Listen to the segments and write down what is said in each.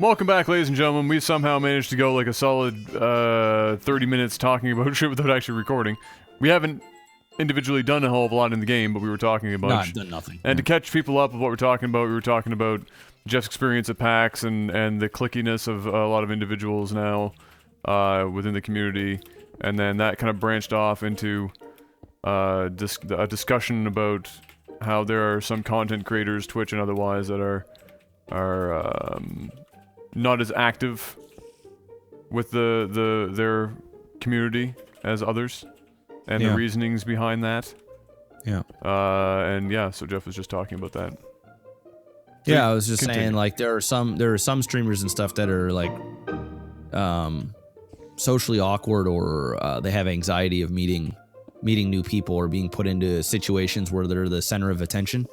Welcome back, ladies and gentlemen. We've somehow managed to go like a solid 30 minutes talking about shit without actually recording. We haven't individually done a hell of a lot in the game, but we were talking a bunch. No, I've done nothing. And to catch people up of what we're talking about, we were talking about Jeff's experience at PAX and the clickiness of a lot of individuals now within the community. And then that kind of branched off into a discussion about how there are some content creators, Twitch and otherwise, that are not as active with their community as others, and the reasonings behind that. Yeah. And yeah, so Jeff was just talking about that. Yeah, I was just saying, like, there are some streamers and stuff that are like socially awkward, or they have anxiety of meeting new people or being put into situations where they're the center of attention.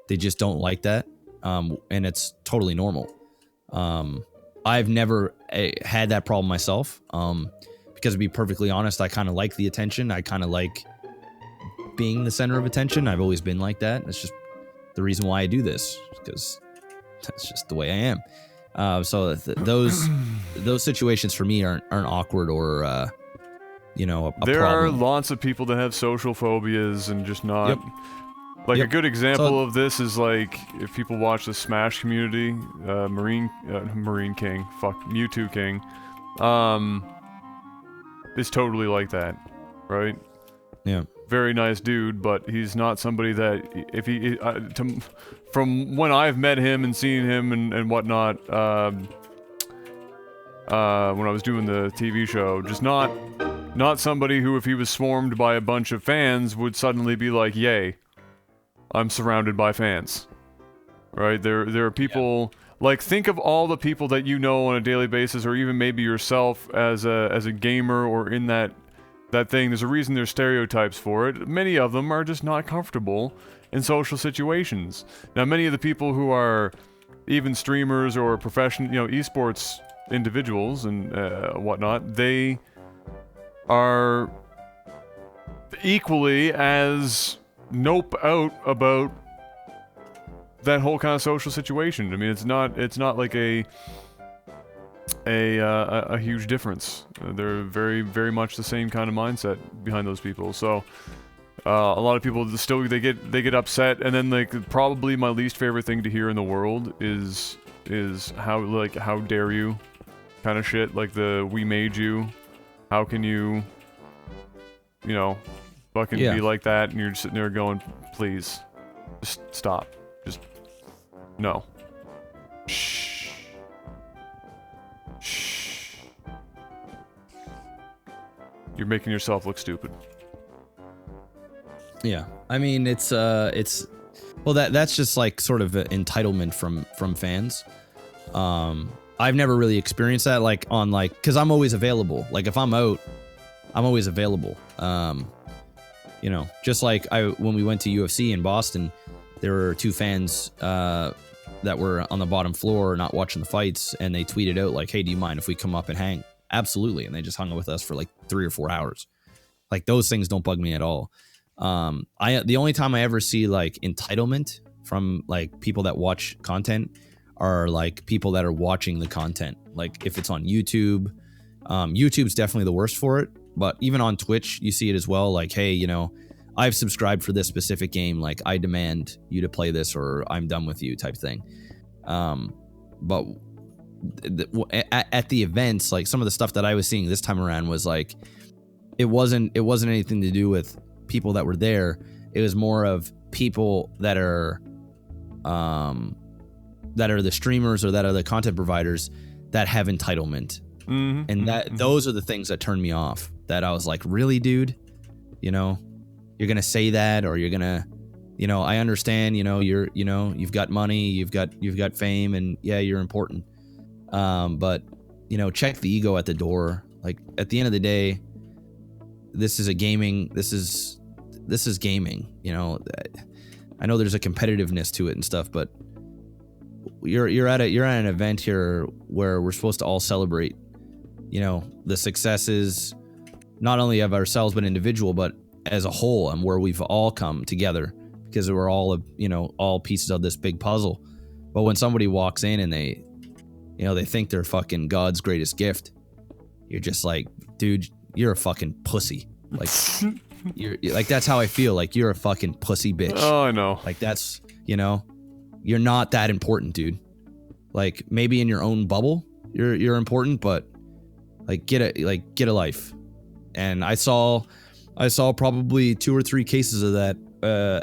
They just don't like that, and it's totally normal. I've never had that problem myself, because to be perfectly honest, I kind of like the attention. I kind of like being the center of attention. I've always been like that. It's just the reason why I do this, because that's just the way I am. So those situations for me aren't awkward or a there problem. are lots of people that have social phobias and just not. Like, a good example of this is, like, if people watch the Smash community, Mewtwo King, is totally like that, right? Yeah. Very nice dude, but he's not somebody that, if he, from when I've met him and seen him and whatnot, when I was doing the TV show, just not somebody who, if he was swarmed by a bunch of fans, would suddenly be like, yay, I'm surrounded by fans, right? There are people, like, think of all the people that you know on a daily basis, or even maybe yourself as a gamer or in that thing. There's a reason there's stereotypes for it. Many of them are just not comfortable in social situations. Now, many of the people who are even streamers or professional, esports individuals and whatnot, they are equally as nope out about that whole kind of social situation. I mean, it's not like a huge difference. They're very, very much the same kind of mindset behind those people. So a lot of people still they get upset, and then, like, probably my least favorite thing to hear in the world is how dare you kind of shit, like the we made you, how can you fucking be like that, and you're just sitting there going, please, just stop. Just, no. Shh. Shh. You're making yourself look stupid. Yeah. I mean, it's well, that's just like sort of an entitlement from fans. I've never really experienced that, like, on, like, because I'm always available. Like, if I'm out, I'm always available. Just like when we went to UFC in Boston, there were two fans that were on the bottom floor not watching the fights, and they tweeted out, like, hey, do you mind if we come up and hang? Absolutely. And they just hung with us for like 3 or 4 hours. Like, those things don't bug me at all. The only time I ever see, like, entitlement from, like, people that watch content are, like, people that are watching the content. Like, if it's on YouTube, YouTube's definitely the worst for it. But even on Twitch, you see it as well. Like, hey, I've subscribed for this specific game. Like, I demand you to play this, or I'm done with you, type thing. But at the events, like, some of the stuff that I was seeing this time around was, like, it wasn't anything to do with people that were there. It was more of people that are the streamers or that are the content providers that have entitlement. Mm-hmm. And those are the things that turned me off. That I was like, really, dude? You're gonna say that, or you're gonna, I understand, you've got money, you've got fame, and yeah, you're important. But check the ego at the door. Like, at the end of the day, this is gaming. I know there's a competitiveness to it and stuff, but you're at an event here where we're supposed to all celebrate, the successes, not only of ourselves but individual, but as a whole, and where we've all come together, because we're all all pieces of this big puzzle. But when somebody walks in and You know, they think they're fucking God's greatest gift. You're just like, dude, you're a fucking pussy. Like, you're like, that's how I feel. Like, you're a fucking pussy bitch. Oh, I know. Like, that's, you know, you're not that important, dude. Like, maybe in your own bubble, you're important, but like, get a life. And I saw probably 2 or 3 cases of that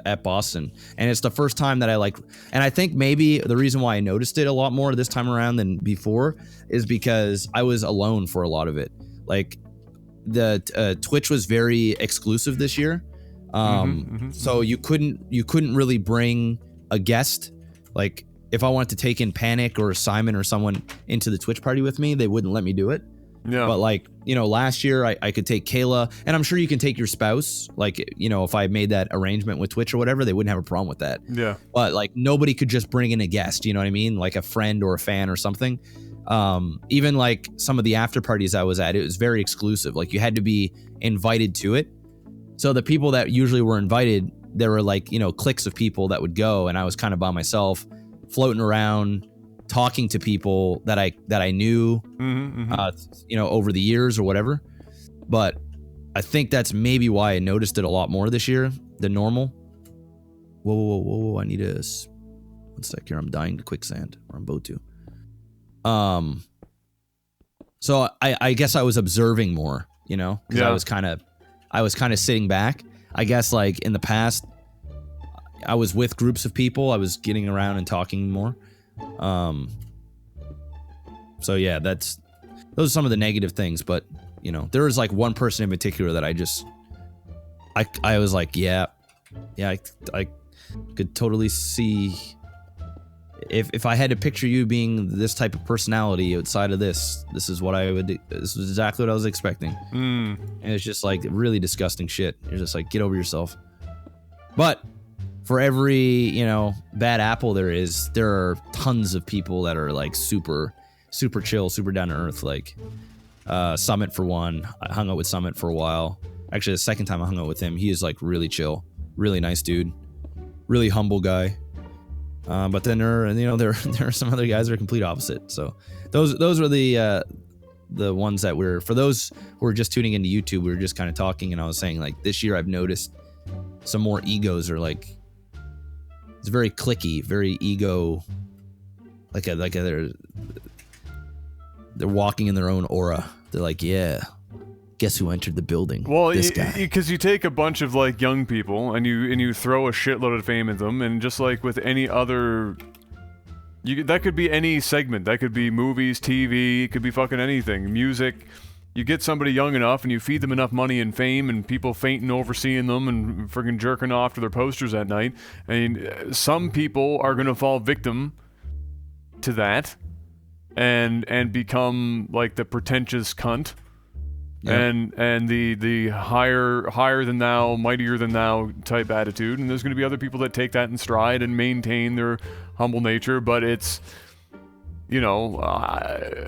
at Boston, and it's the first time that and I think maybe the reason why I noticed it a lot more this time around than before is because I was alone for a lot of it. Like, the Twitch was very exclusive this year, so you couldn't really bring a guest. Like, if I wanted to take in Panic or Simon or someone into the Twitch party with me, they wouldn't let me do it. Yeah. But like, you know, last year I could take Kayla, and I'm sure you can take your spouse. Like, you know, if I made that arrangement with Twitch or whatever, they wouldn't have a problem with that. Yeah. But like, nobody could just bring in a guest, you know what I mean? Like a friend or a fan or something. Even like some of the after parties I was at, it was very exclusive. Like, you had to be invited to it. So the people that usually were invited, there were like, you know, cliques of people that would go, and I was kind of by myself, floating around, talking to people that I knew, you know, over the years or whatever. But I think that's maybe why I noticed it a lot more this year than normal. Whoa! I need a 1 sec here. I'm dying to quicksand, or I'm about to. So I guess I was observing more, you know, because I was kind of sitting back. I guess like in the past, I was with groups of people. I was getting around and talking more. So yeah, those are some of the negative things, but you know, there was like one person in particular that I was like, yeah, I could totally see if I had to picture you being this type of personality outside of this is what I would do. This was exactly what I was expecting. And it's just like really disgusting shit. You're just like, get over yourself. But for every, you know, bad apple there are tons of people that are like super chill, super down to earth. Like Summit for one. I hung out with Summit for a while. Actually, the second time I hung out with him, he is like really chill, really nice dude, really humble guy. But then there are some other guys that are complete opposite. So those were the ones that were, for those who are just tuning into YouTube, we were just kind of talking, and I was saying like this year I've noticed some more egos are like, it's very cliquey, very ego, like they're walking in their own aura. They're like, yeah, guess who entered the building? Well, this guy. Because you take a bunch of like young people and you throw a shitload of fame at them, and just like with any other, that could be any segment. That could be movies, TV, it could be fucking anything, music. You get somebody young enough and you feed them enough money and fame and people fainting over seeing them and friggin' jerking off to their posters at night. I mean, some people are going to fall victim to that and become like the pretentious cunt. Yeah. And the higher than thou, mightier than thou type attitude. And there's going to be other people that take that in stride and maintain their humble nature. But it's, you know,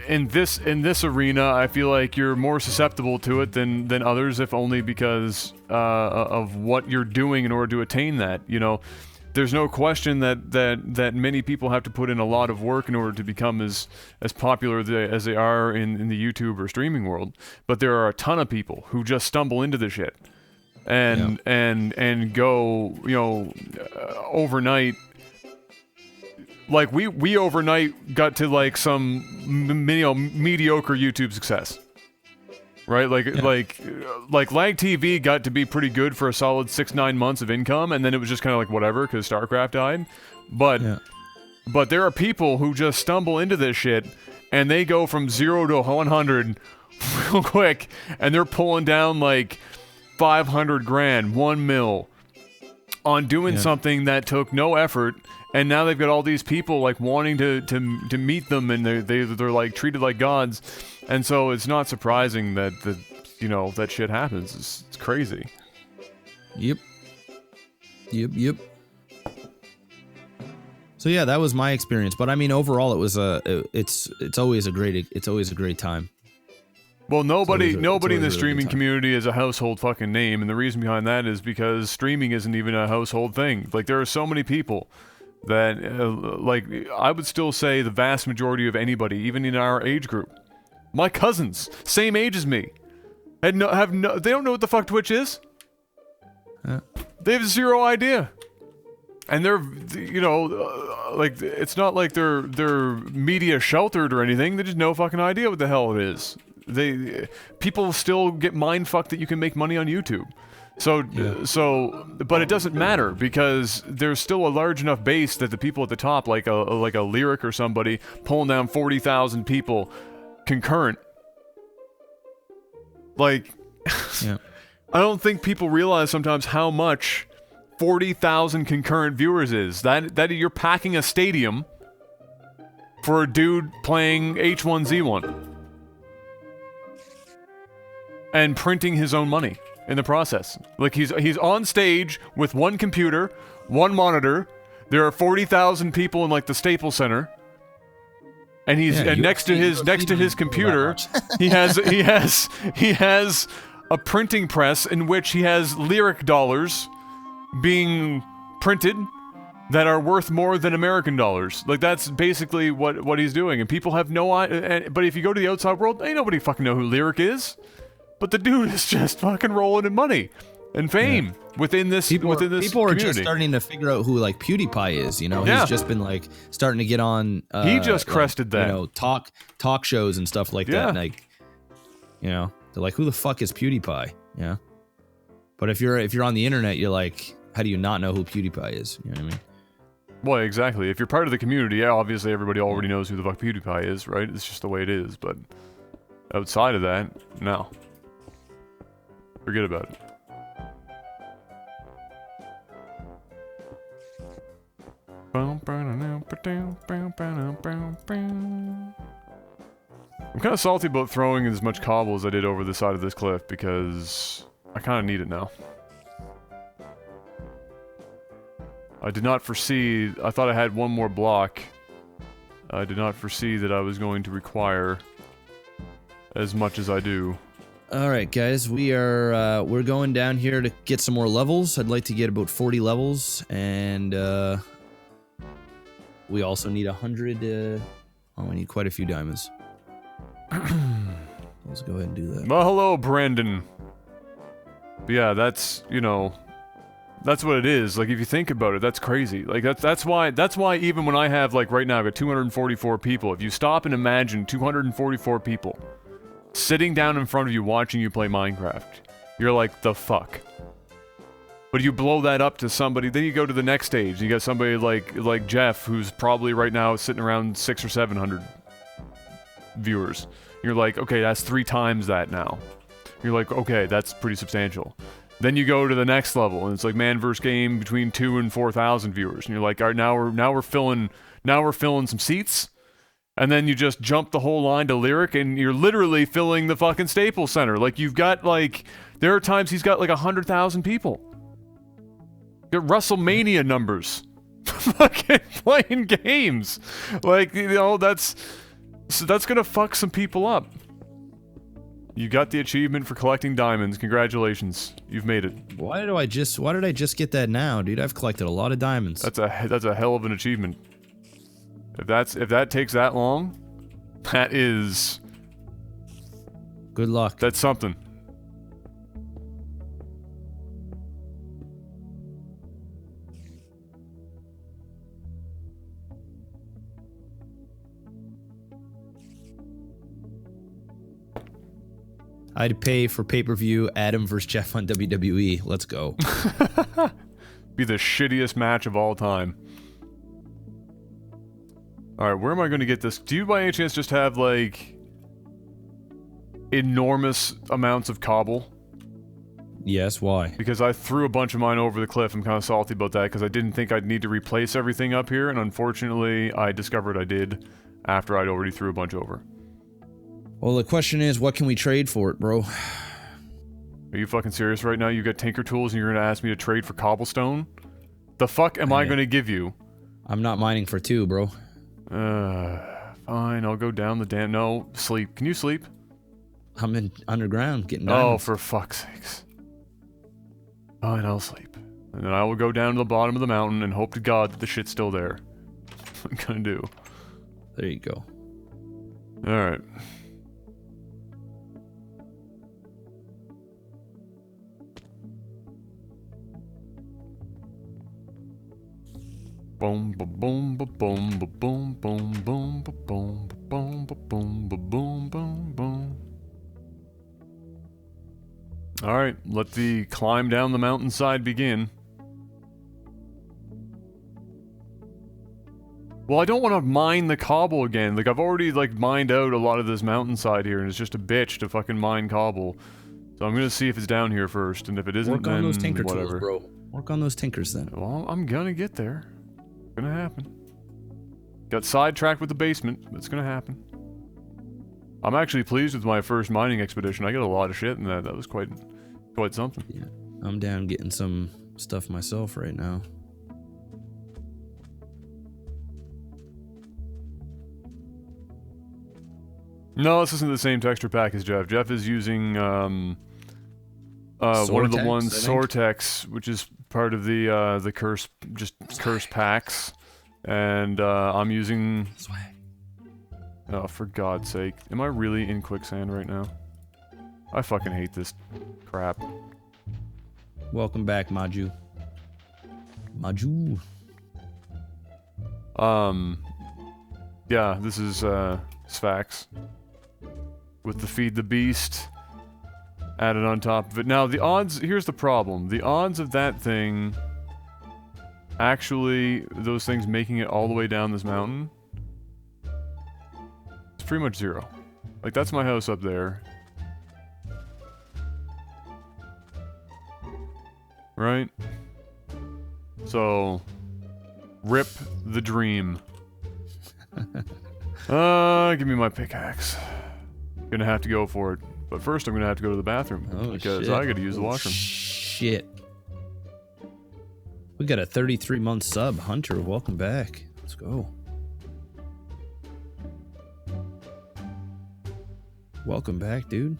in this arena, I feel like you're more susceptible to it than others, if only because of what you're doing in order to attain that. You know, there's no question that many people have to put in a lot of work in order to become as popular as they are in the YouTube or streaming world. But there are a ton of people who just stumble into the shit and go, you know, overnight. Like we overnight got to like some mediocre YouTube success, right? Like LAGTV got to be pretty good for a solid 6-9 months of income, and then it was just kind of like whatever because StarCraft died. But there are people who just stumble into this shit, and they go from 0 to 100 real quick, and they're pulling down like 500 grand, 1 mil, on doing something that took no effort. And now they've got all these people like wanting to meet them, and they're like treated like gods, and so it's not surprising that that shit happens. It's crazy. Yep. So yeah, that was my experience. But I mean, overall, it was it's always a great time. Well, nobody in the streaming community is a household fucking name, and the reason behind that is because streaming isn't even a household thing. Like, there are so many people that, like, I would still say the vast majority of anybody, even in our age group, my cousins, same age as me, they don't know what the fuck Twitch is. They have zero idea. And they're, you know, like, it's not like they're media sheltered or anything. They just no fucking idea what the hell it is. People still get mind fucked that you can make money on YouTube. But it doesn't matter because there's still a large enough base that the people at the top, like a Lyric or somebody, pulling down 40,000 people concurrent. Like, yeah. I don't think people realize sometimes how much 40,000 concurrent viewers is. That you're packing a stadium for a dude playing H1Z1 and printing his own money in the process. Like, he's on stage with one computer, one monitor. There are 40,000 people in, like, the Staples Center. And next to his computer, he has a printing press in which he has Lyric dollars being printed that are worth more than American dollars. Like, that's basically what he's doing, and people have no idea. But if you go to the outside world, ain't nobody fucking know who Lyric is. But the dude is just fucking rolling in money and fame within this people community. Are just starting to figure out who, like, PewDiePie is. You know, he's just been, like, starting to get on. He just crested that. You know, talk shows and stuff like that. Like, you know, they're like, who the fuck is PewDiePie? Yeah. But if you're on the internet, you're like, how do you not know who PewDiePie is? You know what I mean? Well, exactly. If you're part of the community, obviously everybody already knows who the fuck PewDiePie is, right? It's just the way it is. But outside of that, no. Forget about it. I'm kind of salty about throwing as much cobble as I did over the side of this cliff because I kind of need it now. I did not foresee, I thought I had one more block. I did not foresee that I was going to require as much as I do. Alright guys, we're going down here to get some more levels. I'd like to get about 40 levels, and we also need 100, we need quite a few diamonds. Let's go ahead and do that. Well, hello, Brandon. But yeah, that's, you know, that's what it is. Like, if you think about it, that's crazy. Like, that's why even when I have, like, right now, I've got 244 people. If you stop and imagine 244 people sitting down in front of you watching you play Minecraft, you're like, the fuck? But you blow that up to somebody, then you go to the next stage. You got somebody like Jeff, who's probably right now sitting around 600 or 700 viewers. You're like, okay, that's 3 times that now. You're like, okay, that's pretty substantial. Then you go to the next level, and it's like man versus game between 2,000 and 4,000 viewers, and you're like, all right, now we're filling some seats. And then you just jump the whole line to Lyric, and you're literally filling the fucking Staples Center. Like, you've got, like, there are times he's got, like, 100,000 people. You got WrestleMania numbers. Fucking playing games. Like, you know, that's gonna fuck some people up. You got the achievement for collecting diamonds. Congratulations. You've made it. Why did I just get that now, dude? I've collected a lot of diamonds. That's a hell of an achievement. If that takes that long, that is... Good luck. That's something. I'd pay for pay-per-view Adam versus Jeff on WWE. Let's go. Be the shittiest match of all time. Alright, where am I going to get this? Do you by any chance just have, like, enormous amounts of cobble? Yes, why? Because I threw a bunch of mine over the cliff. I'm kind of salty about that because I didn't think I'd need to replace everything up here, and unfortunately, I discovered I did after I'd already threw a bunch over. Well, the question is, what can we trade for it, bro? Are you fucking serious right now? You got Tinker Tools and you're gonna ask me to trade for cobblestone? The fuck am I gonna give you? I'm not mining for 2, bro. Fine, I'll go down the damn... No, sleep. Can you sleep? I'm in underground getting diamonds. Oh, for fuck's sakes. Fine, I'll sleep. And then I will go down to the bottom of the mountain and hope to God that the shit's still there. That's what I'm gonna do. There you go. Alright. Boom, ba boom, ba boom, ba boom, boom, boom, ba boom, ba boom, ba boom, ba boom, boom, boom. Alright, let the climb down the mountainside begin. Well, I don't want to mine the cobble again. Like, I've already, like, mined out a lot of this mountainside here, and it's just a bitch to fucking mine cobble. So I'm gonna see if it's down here first, and if it isn't, Work on those tinker whatever. tools, bro. Work on those tinkers then. Well, I'm gonna get there. It's gonna happen. Got sidetracked with the basement, but it's gonna happen. I'm actually pleased with my first mining expedition. I got a lot of shit in that. That was quite something. Yeah, I'm down getting some stuff myself right now. No, this isn't the same texture pack as Jeff. Jeff is using one of the ones, Sortex, which is part of the curse packs, and I'm using. Swag. Oh, for God's sake! Am I really in quicksand right now? I fucking hate this crap. Welcome back, Maju. Maju. Yeah, this is Sphax with the Feed the Beast added on top of it. Now, the odds, here's the problem. The odds of that thing, actually, those things making it all the way down this mountain, it's pretty much 0. Like, that's my house up there. Right? So, rip the dream. Give me my pickaxe. Gonna have to go for it. But first I'm gonna have to go to the bathroom. Oh, because shit. I gotta use the washroom. Shit. We got a 33-month sub. Hunter, welcome back. Let's go. Welcome back, dude.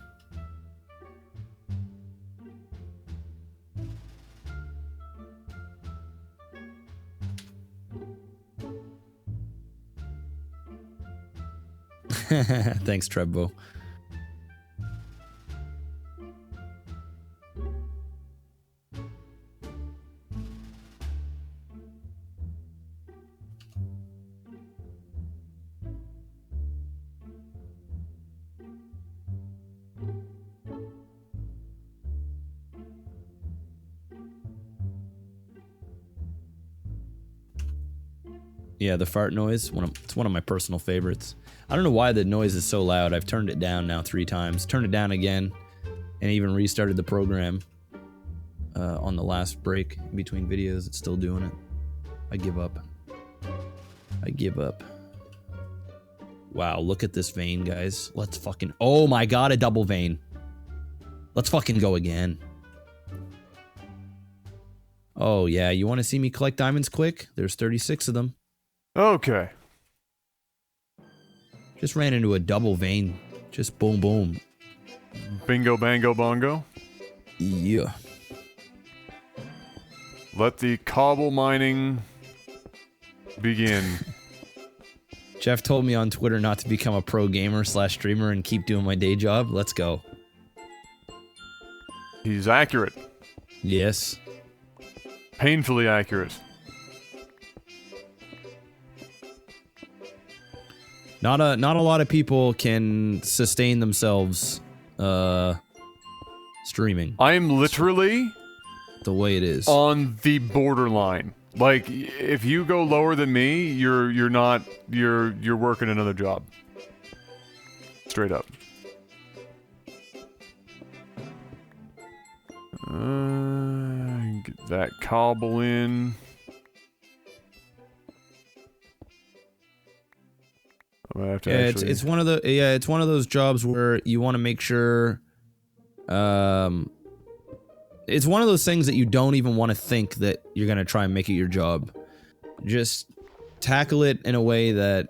Thanks, Trebbo. Yeah, the fart noise, it's one of my personal favorites. I don't know why the noise is so loud. I've turned it down now 3 times. Turned it down again, and even restarted the program on the last break in between videos. It's still doing it. I give up. I give up. Wow, look at this vein, guys. Let's fucking... Oh my god, a double vein. Let's fucking go again. Oh yeah, you want to see me collect diamonds quick? There's 36 of them. Okay. Just ran into a double vein. Just boom, boom. Bingo, bango, bongo. Yeah. Let the cobble mining begin. Jeff told me on Twitter not to become a pro gamer / streamer and keep doing my day job. Let's go. He's accurate. Yes. Painfully accurate. Not a lot of people can sustain themselves streaming I am literally the way it is. on the borderline. Like, if you go lower than me, you're working another job. Straight up. Get that cobble in. I'm gonna have to actually... it's one of the it's one of those jobs where you want to make sure it's one of those things that you don't even want to think that you're going to try and make it your job. Just tackle it in a way that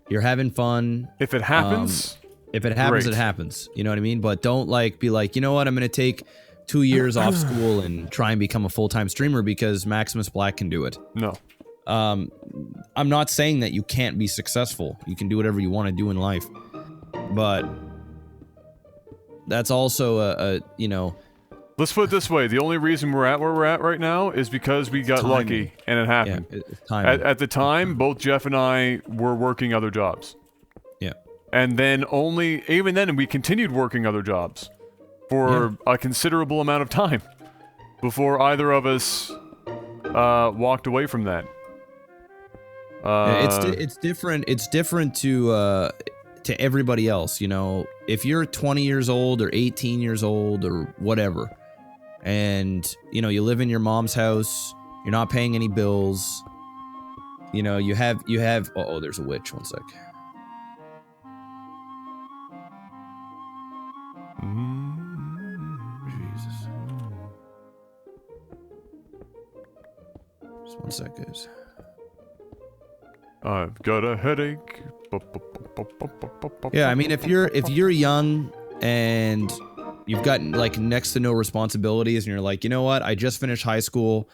you're having fun. If it happens, if it happens, great. it happens. You know what I mean? But don't like be like, you know what, I'm going to take 2 years off school and try and become a full-time streamer because Maximus Black can do it. No. I'm not saying that you can't be successful. You can do whatever you want to do in life. But that's also a you know... Let's put it this way. The only reason we're at where we're at right now is because we got lucky and it happened. Yeah, it's timing. At the time, both Jeff and I were working other jobs. Yeah. And then even then, we continued working other jobs for a considerable amount of time before either of us walked away from that. It's different. It's different to everybody else. You know, if you're 20 years old or 18 years old or whatever, and you know you live in your mom's house, you're not paying any bills. You know, you have. Oh, there's a witch. One sec. Jesus. Just 1 sec, guys. I've got a headache. Yeah, I mean, if you're young and you've got like next to no responsibilities, and you're like, you know what, I just finished high school,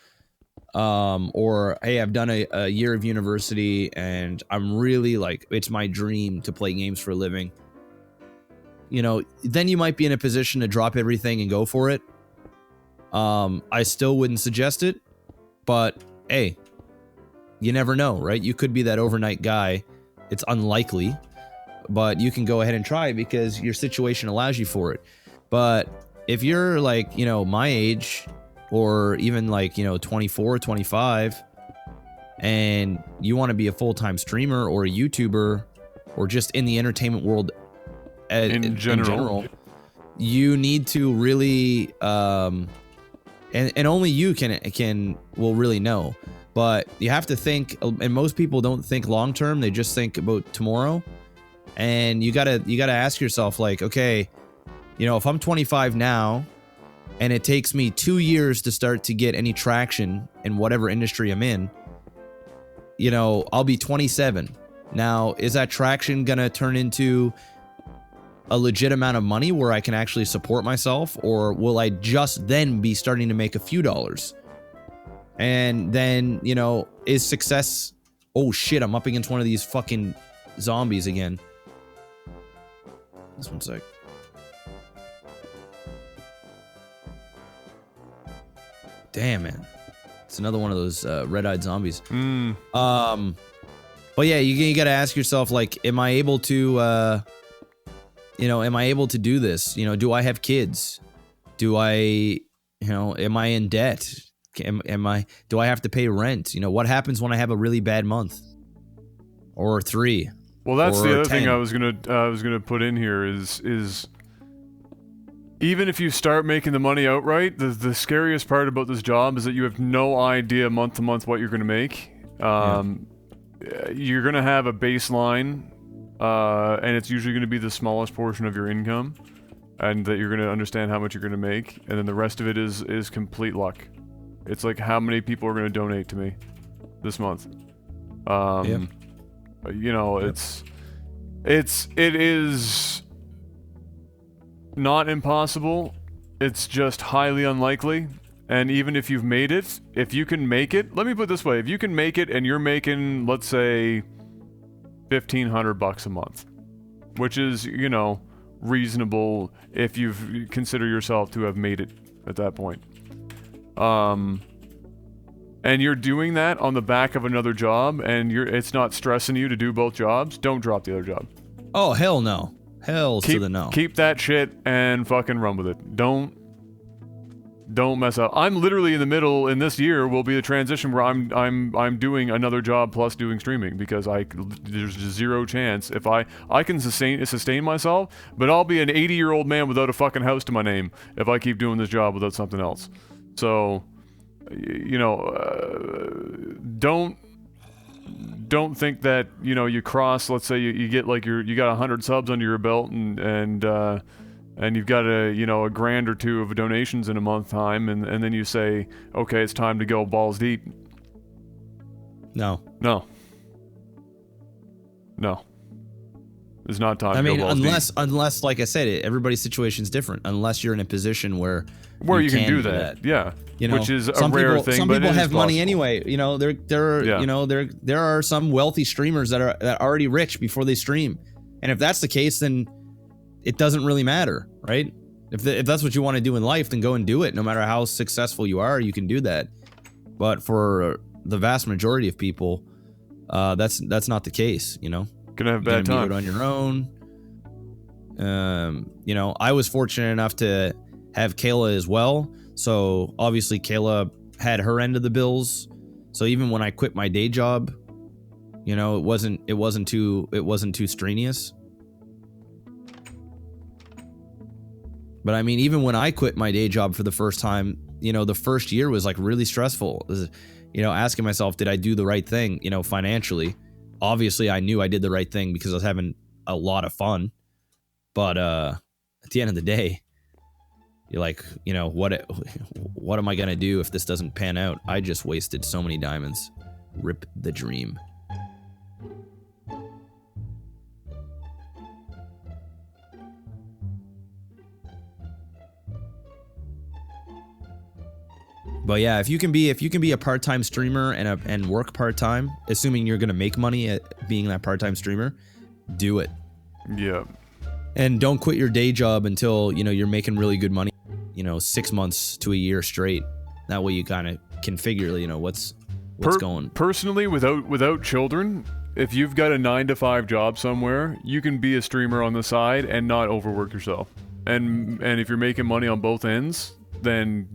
or hey, I've done a year of university, and I'm really like, it's my dream to play games for a living. You know, then you might be in a position to drop everything and go for it. I still wouldn't suggest it, but hey, you never know, right? You could be that overnight guy. It's unlikely, but you can go ahead and try it because your situation allows you for it. But if you're like, you know, my age, or even like, you know, 24, 25, and you want to be a full-time streamer or a YouTuber, or just in the entertainment world in general, you need to really, and only you will really know. But you have to think, and most people don't think long term. They just think about tomorrow. And you gotta ask yourself, like, okay, you know, if I'm 25 now, and it takes me 2 years to start to get any traction in whatever industry I'm in, you know, I'll be 27. Now, is that traction gonna turn into a legit amount of money where I can actually support myself, or will I just then be starting to make a few dollars? And then, you know, is success... Oh shit, I'm up against one of these fucking zombies again. This 1 sec. Damn, man. It's another one of those red-eyed zombies. But yeah, you gotta ask yourself, like, am I able to, you know, am I able to do this? You know, do I have kids? Do I, you know, am I in debt? Do I have to pay rent? You know, what happens when I have a really bad month? Or 3? Well, that's the other 10. thing I was gonna put in here is even if you start making the money outright, the scariest part about this job is that you have no idea month to month what you're gonna make. You're gonna have a baseline, and it's usually gonna be the smallest portion of your income, and that you're gonna understand how much you're gonna make, and then the rest of it is complete luck. It's like how many people are gonna donate to me this month. You know, it is not impossible. It's just highly unlikely. And even if you've made it, if you can make it, let me put it this way: if you can make it and you're making, let's say, $1,500 a month, which is, you know, reasonable if you consider yourself to have made it at that point. And you're doing that on the back of another job, and it's not stressing you to do both jobs, don't drop the other job. Oh, hell no. Hell to the no. Keep that shit and fucking run with it. Don't mess up. I'm literally in the middle, in this year will be the transition where I'm doing another job plus doing streaming, because there's zero chance if I can sustain myself, but I'll be an 80-year-old man without a fucking house to my name if I keep doing this job without something else. So, you know, don't think that, you know, you cross, let's say you get like you got 100 subs under your belt and you've got a grand or two of donations in a month time, and then you say, okay, it's time to go balls deep. No. is not time I to mean, go balls deep. unless, like I said, everybody's situation is different. Unless you're in a position where you can do that. Yeah. You know, which is a rare thing, some but people it is have money possible. anyway. You know, there are some wealthy streamers that are already rich before they stream, and if that's the case, then it doesn't really matter, right? If that's what you want to do in life, then go and do it. No matter how successful you are, you can do that. But for the vast majority of people, that's not the case. You know, Gonna have a you're bad gonna time. be out on your own. You know, I was fortunate enough to have Kayla as well. So obviously Kayla had her end of the bills. So even when I quit my day job, you know, it wasn't too strenuous. But I mean, even when I quit my day job for the first time, you know, the first year was like really stressful. You know, asking myself, did I do the right thing? You know, financially, obviously I knew I did the right thing because I was having a lot of fun. But at the end of the day, you're like, you know, what am I gonna do if this doesn't pan out? I just wasted so many diamonds. Rip the dream. But yeah, if you can be a part-time streamer and work part-time, assuming you're gonna make money at being that part-time streamer, do it. Yeah. And don't quit your day job until, you know, you're making really good money, you know, 6 months to a year straight. That way you kind of can figure, you know, what's going. Personally, without children, if you've got a 9-to-5 job somewhere, you can be a streamer on the side and not overwork yourself. And if you're making money on both ends, then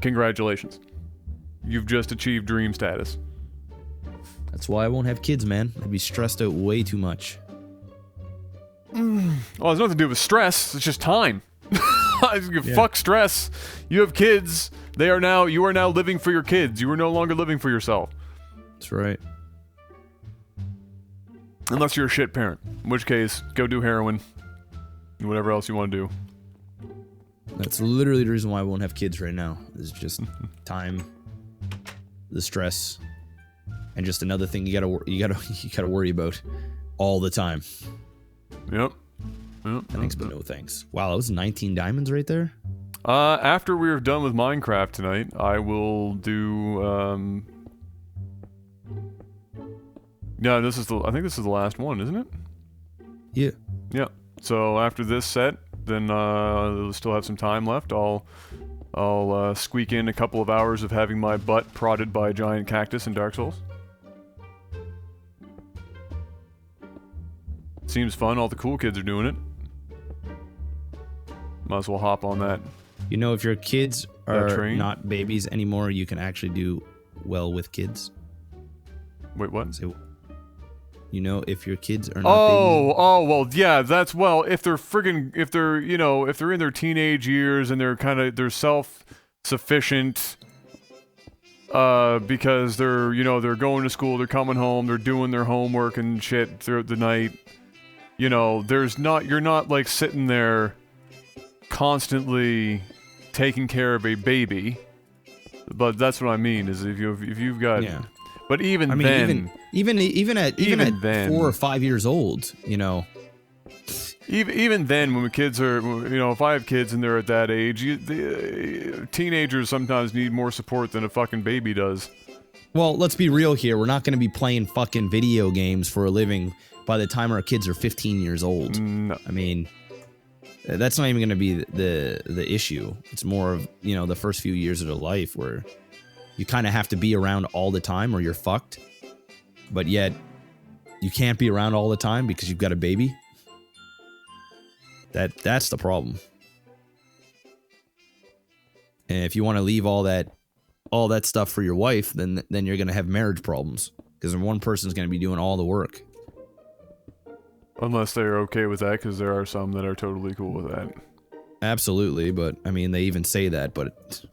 congratulations. You've just achieved dream status. That's why I won't have kids, man. I'd be stressed out way too much. Well, it's nothing to do with stress. It's just time. Fuck stress. You have kids. You are now living for your kids. You are no longer living for yourself. That's right. Unless you're a shit parent. In which case, go do heroin. And whatever else you want to do. That's literally the reason why I won't have kids right now. Is just time, the stress, and just another thing you gotta worry about all the time. Yep. Thanks, but no thanks. Wow, that was 19 diamonds right there. After we're done with Minecraft tonight, I will do. Yeah, I think this is the last one, isn't it? Yeah. Yeah. So after this set, then we'll still have some time left. I'll squeak in a couple of hours of having my butt prodded by a giant cactus in Dark Souls. Seems fun. All the cool kids are doing it. Might as well hop on that. You know, if your kids are train? not babies anymore, you can actually do well with kids. Wait, what? So, you know, if your kids are not babies. Well, yeah, if they're in their teenage years and they're self-sufficient, because they're going to school, they're coming home, they're doing their homework and shit throughout the night. You know, you're not like sitting there constantly taking care of a baby. But that's what I mean, is if you've got. Yeah. But even at 4 or 5 years old, you know. Even then, when the kids are, if I have kids and they're at that age, teenagers sometimes need more support than a fucking baby does. Well, let's be real here. We're not going to be playing fucking video games for a living by the time our kids are 15 years old. No. I mean, that's not even going to be the issue. It's more of, the first few years of their life where you kind of have to be around all the time or you're fucked. But yet, you can't be around all the time because you've got a baby. That's the problem. And if you want to leave all that stuff for your wife, then you're going to have marriage problems. Because one person's going to be doing all the work. Unless they're okay with that, because there are some that are totally cool with that. Absolutely, but, I mean, they even say that, but,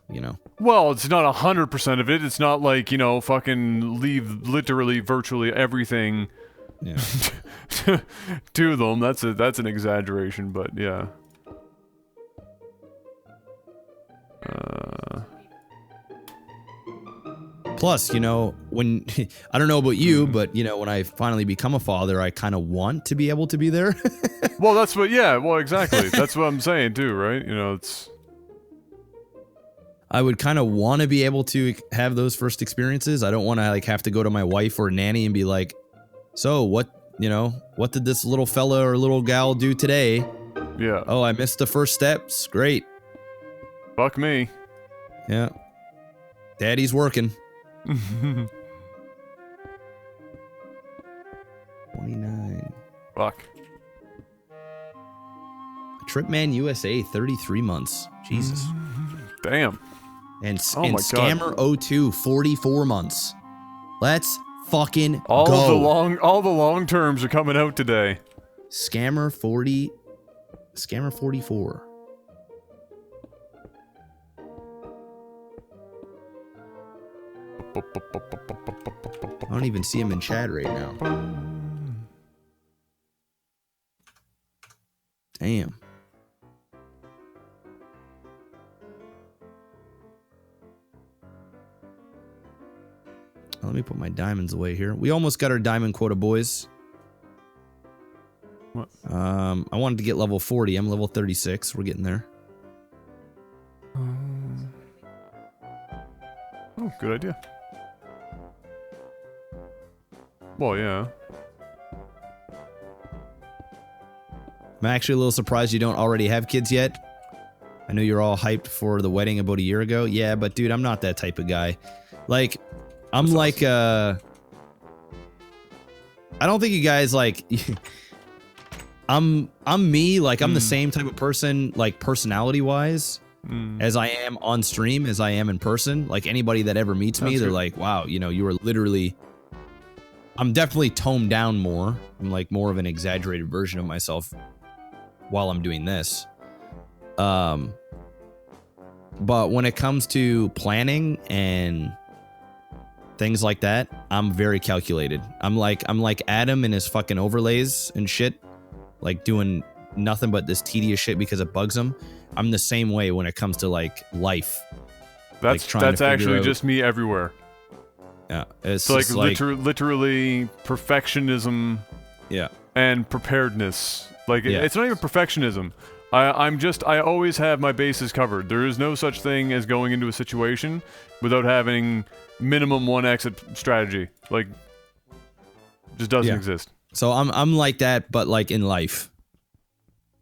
Well, it's not 100% of it. It's not like, fucking leave literally virtually everything to them. That's an exaggeration, but yeah. Plus, you know, when I don't know about you, but you know, when I finally become a father, I kind of want to be able to be there. Well, that's what. Yeah. Well, exactly. That's what I'm saying too, right? You know, it's. I would kind of want to be able to have those first experiences. I don't want to like have to go to my wife or nanny and be like, "So what? You know, what did this little fella or little gal do today?" Yeah. Oh, I missed the first steps. Great. Fuck me. Yeah. Daddy's working. 29. Fuck. Tripman USA, 33 months. Jesus. Damn. And, Oh and my God. Scammer 02, 44 months. Let's fucking All go. the long terms are coming out today. Scammer 44. I don't even see him in chat right now. Damn. Let me put my diamonds away here. We almost got our diamond quota, boys. What? I wanted to get level 40. I'm level 36. We're getting there. Oh, good idea. Well, yeah. I'm actually a little surprised you don't already have kids yet. I know you're all hyped for the wedding about a year ago. Yeah, but dude, I'm not that type of guy. Like, I'm That's like, I don't think you guys like. I'm me. Like, I'm the same type of person, like personality wise, as I am on stream, as I am in person. Like anybody that ever meets me, That's they're good. like, wow, you know, you are literally. I'm definitely toned down more. I'm like more of an exaggerated version of myself while I'm doing this. But when it comes to planning and things like that, I'm very calculated. I'm like Adam and his fucking overlays and shit, like doing nothing but this tedious shit because it bugs him. I'm the same way when it comes to like life. That's trying to figure actually out- just me everywhere. Yeah, it's So like, just like literally perfectionism yeah, and preparedness. Like Yeah. it's not even perfectionism. I always have my bases covered. There is no such thing as going into a situation without having minimum one exit strategy. Like, just doesn't Yeah. exist. So I'm like that, but like in life,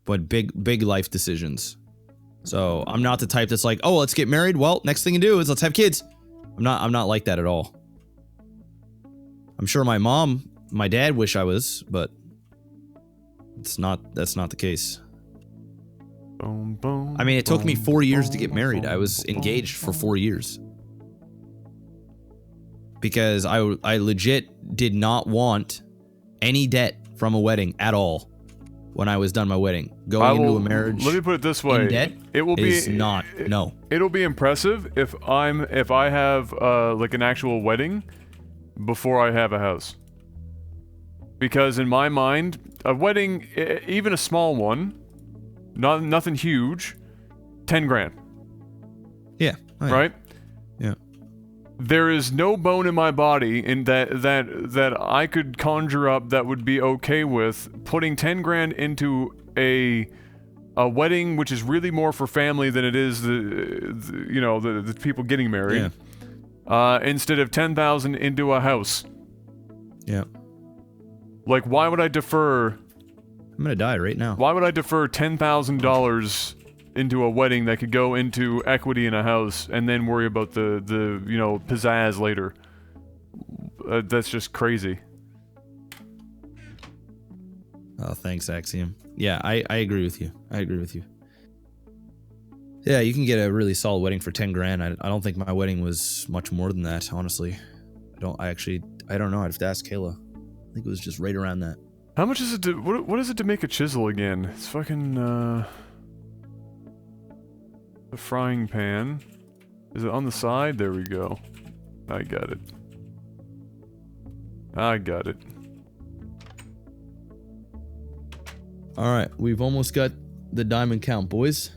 but big life decisions. So I'm not the type that's like, oh, let's get married. Well, next thing to do is let's have kids. I'm not like that at all. I'm sure my dad wish I was, but that's not the case. Boom, boom, I mean, it took me boom, 4 years to boom, get married. I was boom, engaged for boom. 4 years. Because I legit did not want any debt from a wedding at all when I was done my wedding. Going into a marriage Let me put it this way: in debt it will is be not, no. It'll be impressive if I have like an actual wedding before I have a house. Because in my mind, a wedding, even a small one, nothing huge, 10 grand, Yeah. Oh, yeah. right? Yeah. There is no bone in my body in that I could conjure up that would be okay with putting 10 grand into a wedding, which is really more for family than it is the people getting married. Instead of 10,000 into a house. Yeah. Like, why would I defer? I'm gonna die right now. Why would I defer $10,000 into a wedding that could go into equity in a house and then worry about the pizzazz later? That's just crazy. Oh, thanks, Axiom. Yeah, I agree with you. I agree with you. Yeah, you can get a really solid wedding for 10 grand. I don't think my wedding was much more than that, honestly. I don't know. I'd have to ask Kayla. I think it was just right around that. How much is it to, what is it to make a chisel again? It's fucking, the frying pan. Is it on the side? There we go. I got it. Alright, we've almost got the diamond count, boys.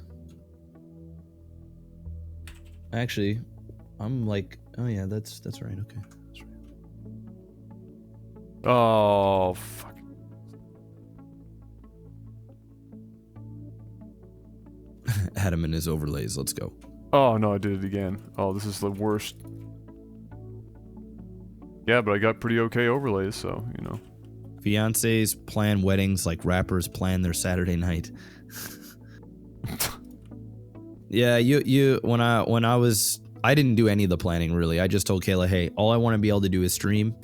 Actually, I'm like Oh yeah, that's right. Okay. That's right. Oh, fuck. Adam and his overlays. Let's go. Oh, no, I did it again. Oh, this is the worst. Yeah, but I got pretty okay overlays, so, you know. Fiancés plan weddings like rappers plan their Saturday night. Yeah, when I didn't do any of the planning really. I just told Kayla, hey, all I want to be able to do is stream.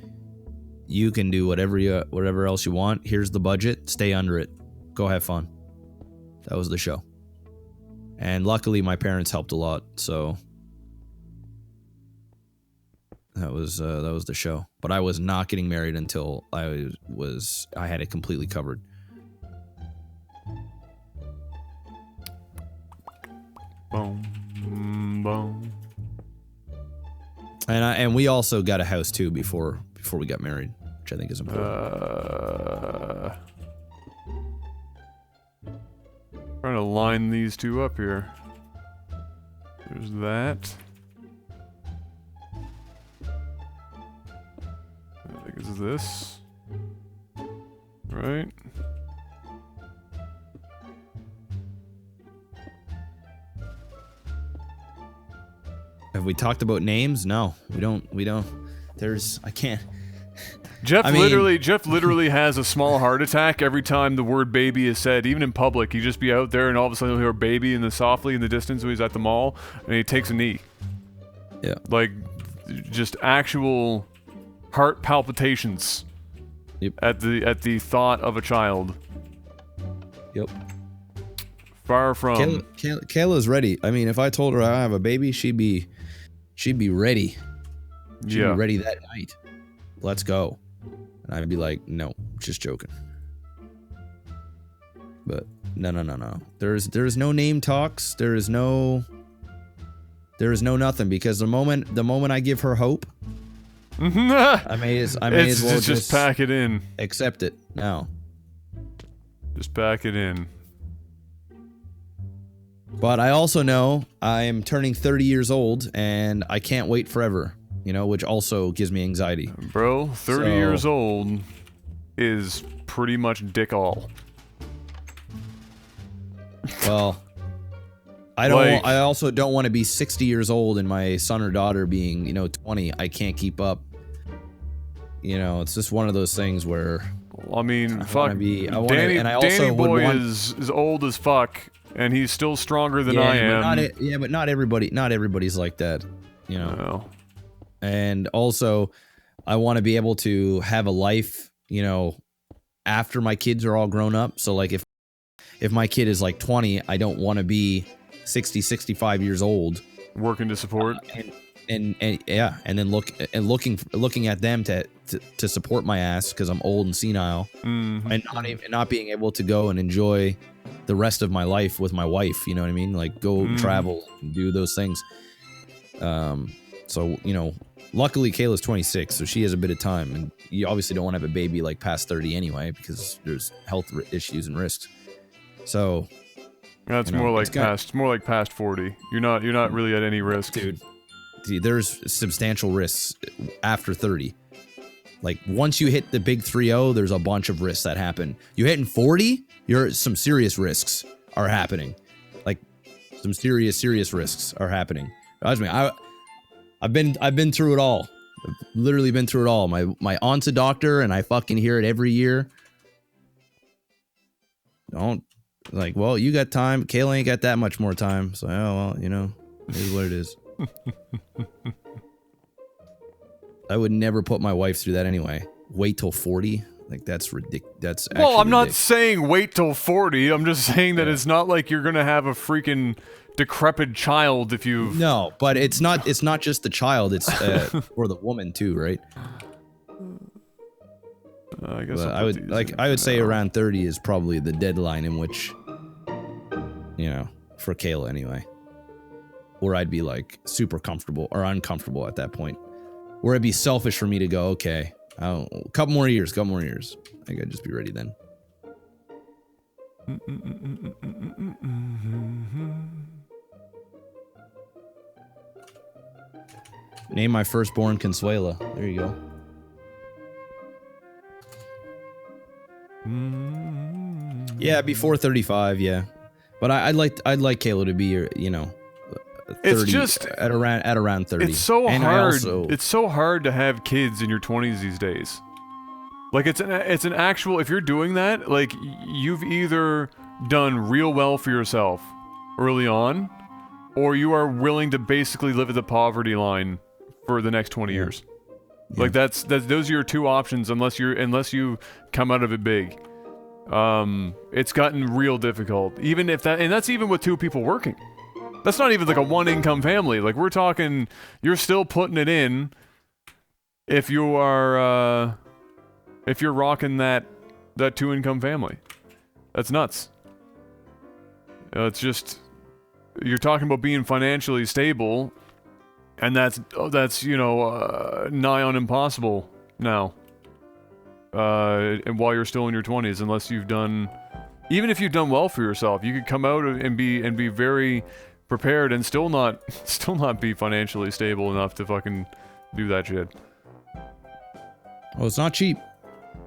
You can do whatever else you want. Here's the budget. Stay under it. Go have fun. That was the show. And luckily my parents helped a lot, so that was the show. But I was not getting married until I had it completely covered. Boom, boom. And we also got a house too before we got married, which I think is important. Trying to line these two up here. There's that. I think it's this. Right? Have we talked about names? No, we don't. I can't. Jeff literally has a small heart attack every time the word baby is said, even in public. He'd just be out there and all of a sudden he'll hear baby softly in the distance when he's at the mall, and he takes a knee. Yeah. Like, just actual heart palpitations. Yep. At the thought of a child. Yep. Far from. Kayla's ready. I mean, if I told her I have a baby, she'd be ready. She'd be ready that night. Let's go. And I'd be like, no, just joking. But no. There's no name talks. There is no nothing, because the moment I give her hope, I may as well just pack it in. Accept it now. Just pack it in. But I also know I am turning 30 years old and I can't wait forever, which also gives me anxiety. Bro, 30 years old is pretty much dick all. Well, I also don't want to be 60 years old and my son or daughter being, 20. I can't keep up. It's just one of those things where I mean, fuck. Danny Boy is old as fuck, and he's still stronger than I am. But not everybody's like that, No. And also, I want to be able to have a life, after my kids are all grown up. So, like, if my kid is like 20, I don't want to be 60, 65 years old working to support. And then looking at them to support my ass because I'm old and senile, and not being able to go and enjoy the rest of my life with my wife. You know what I mean? Like go travel and do those things. So luckily Kayla's 26, so she has a bit of time, and you obviously don't want to have a baby like past 30 anyway because there's health issues and risks. So that's more like past 40. You're not really at any risk, dude. There's substantial risks after 30. Like once you hit the big 30, there's a bunch of risks that happen. You hitting 40, some serious risks are happening. Like some serious risks are happening. Trust me, I've been through it all. I've literally been through it all. My aunt's a doctor, and I fucking hear it every year. Well, you got time. Kayla ain't got that much more time. So, it is what it is. I would never put my wife through that anyway. Wait till 40? Like, that's ridiculous. That's actually well, I'm not ridiculous. saying wait till 40. I'm just saying that it's not like you're gonna have a freaking decrepit child if you. No, but it's not just the child. It's for the woman too, right? I guess I would say around 30 is probably the deadline in which, for Kayla anyway, where I'd be like super comfortable or uncomfortable at that point, where it'd be selfish for me to go, okay, a couple more years. I think I'd just be ready then. Name my firstborn Consuela. There you go. Yeah, before 35, yeah. But I'd like Kayla to be, 30, It's just at around 30. It's so and hard. Also, it's so hard to have kids in your 20s these days. Like it's an actual. If you're doing that, like you've either done real well for yourself early on, or you are willing to basically live at the poverty line for the next 20 years. Yeah. Like that's those are your two options unless you come out of it big. It's gotten real difficult. Even if that's even with two people working. That's not even like a one income family. Like we're talking, you're still putting it in if you are if you're rocking that 2 income family. That's nuts. It's just you're talking about being financially stable, and that's nigh on impossible now. And while you're still in your 20s, unless you've done, even if you've done well for yourself, you could come out and be very prepared and still not be financially stable enough to fucking do that shit. Well, it's not cheap.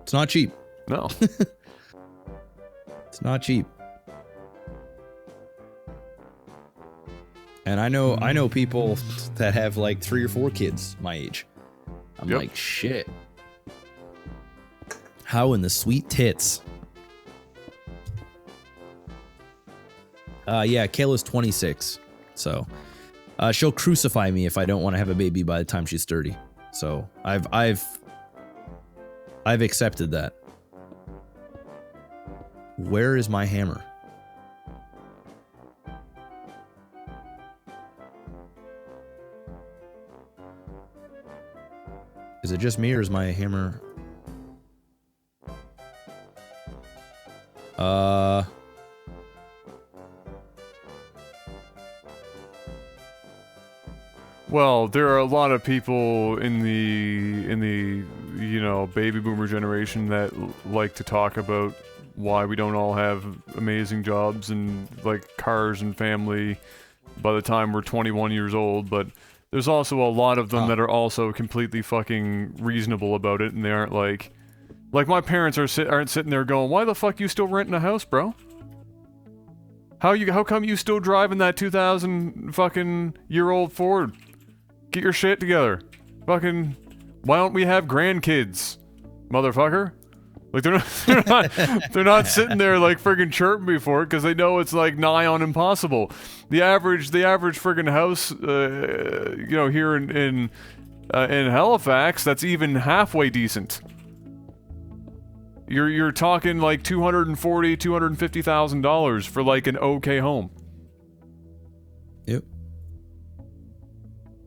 It's not cheap. No. It's not cheap. And I know people that have like 3 or 4 kids my age. I'm like, shit. How in the sweet tits? Yeah, Kayla's 26. So, she'll crucify me if I don't want to have a baby by the time she's 30. So, I've accepted that. Where is my hammer? Is it just me or is my hammer? Well, there are a lot of people in the baby boomer generation that like to talk about why we don't all have amazing jobs and like cars and family by the time we're 21 years old, but there's also a lot of them that are also completely fucking reasonable about it, and they aren't like my parents aren't sitting there going, "Why the fuck you still renting a house, bro? How come you still driving that 2000 fucking year old Ford? Get your shit together. Fucking, why don't we have grandkids, motherfucker?" Like they're not sitting there like friggin' chirping before it because they know it's like nigh on impossible. The average friggin' house, here in Halifax, that's even halfway decent. You're talking like $250,000 for like an okay home. Yep.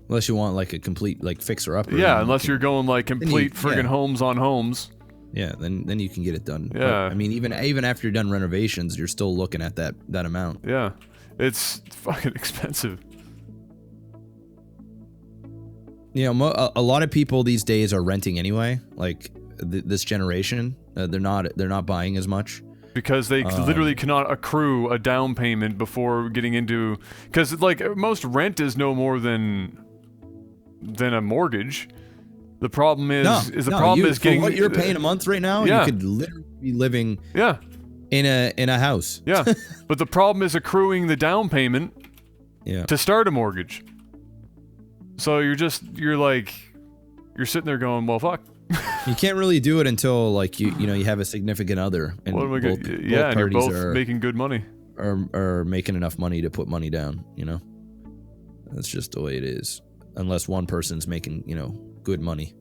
Unless you want like a complete like fixer upper. Yeah, unless you're going like complete friggin' homes on homes. Yeah, then you can get it done. Yeah. But, I mean, even after you're done renovations, you're still looking at that amount. Yeah, it's fucking expensive. You know, a lot of people these days are renting anyway. Like this generation, they're not buying as much because they literally cannot accrue a down payment before getting into. Because like most rent is no more than a mortgage. The problem is getting what you're paying a month right now. Yeah. You could literally be living in a house. Yeah, but the problem is accruing the down payment to start a mortgage. So you're sitting there going, well, fuck. You can't really do it until like you have a significant other and both and you're both making good money or making enough money to put money down. You know, that's just the way it is. Unless one person's making good money.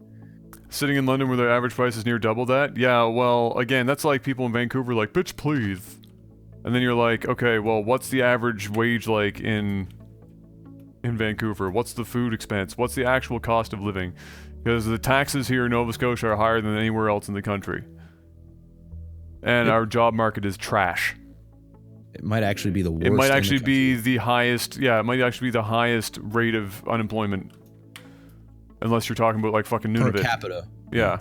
Sitting in London where their average price is near double that? Yeah, well, again, that's like people in Vancouver like, bitch, please. And then you're like, okay, well, what's the average wage like in Vancouver? What's the food expense? What's the actual cost of living? Because the taxes here in Nova Scotia are higher than anywhere else in the country. And our job market is trash. It might actually be the worst. It might actually be the highest, it might actually be the highest rate of unemployment. Unless you're talking about like fucking Nunavut. Per capita. Yeah.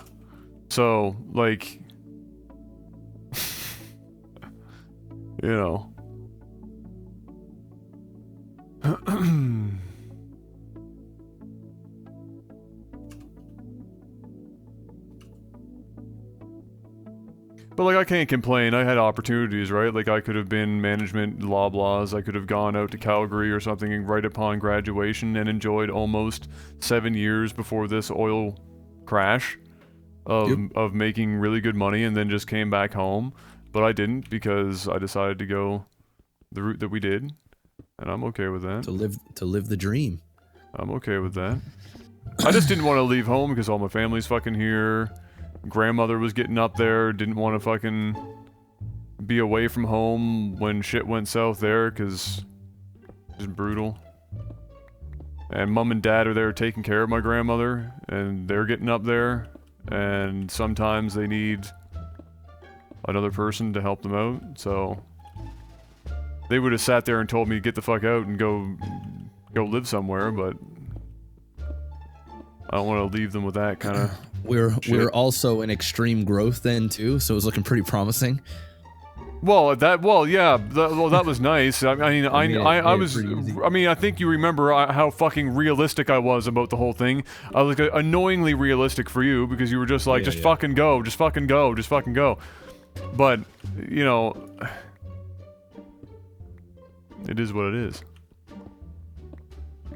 So, like, But like, I can't complain. I had opportunities, right? Like, I could have been management Loblaws. I could have gone out to Calgary or something right upon graduation and enjoyed almost 7 years before this oil crash of making really good money, and then just came back home. But I didn't, because I decided to go the route that we did, and I'm okay with that. To live the dream. I'm okay with that. I just didn't want to leave home because all my family's fucking here. Grandmother was getting up there, didn't want to fucking be away from home when shit went south there, because it's just brutal. And mom and dad are there taking care of my grandmother, and they're getting up there, and sometimes they need another person to help them out, so they would have sat there and told me to get the fuck out and go live somewhere, but I don't want to leave them with that kind of We're also in extreme growth then too, so it was looking pretty promising. Well, that was nice. I mean, I think you remember how fucking realistic I was about the whole thing. I was like, annoyingly realistic for you, because you were just like, fucking go, just fucking go, just fucking go. But, you know, it is what it is.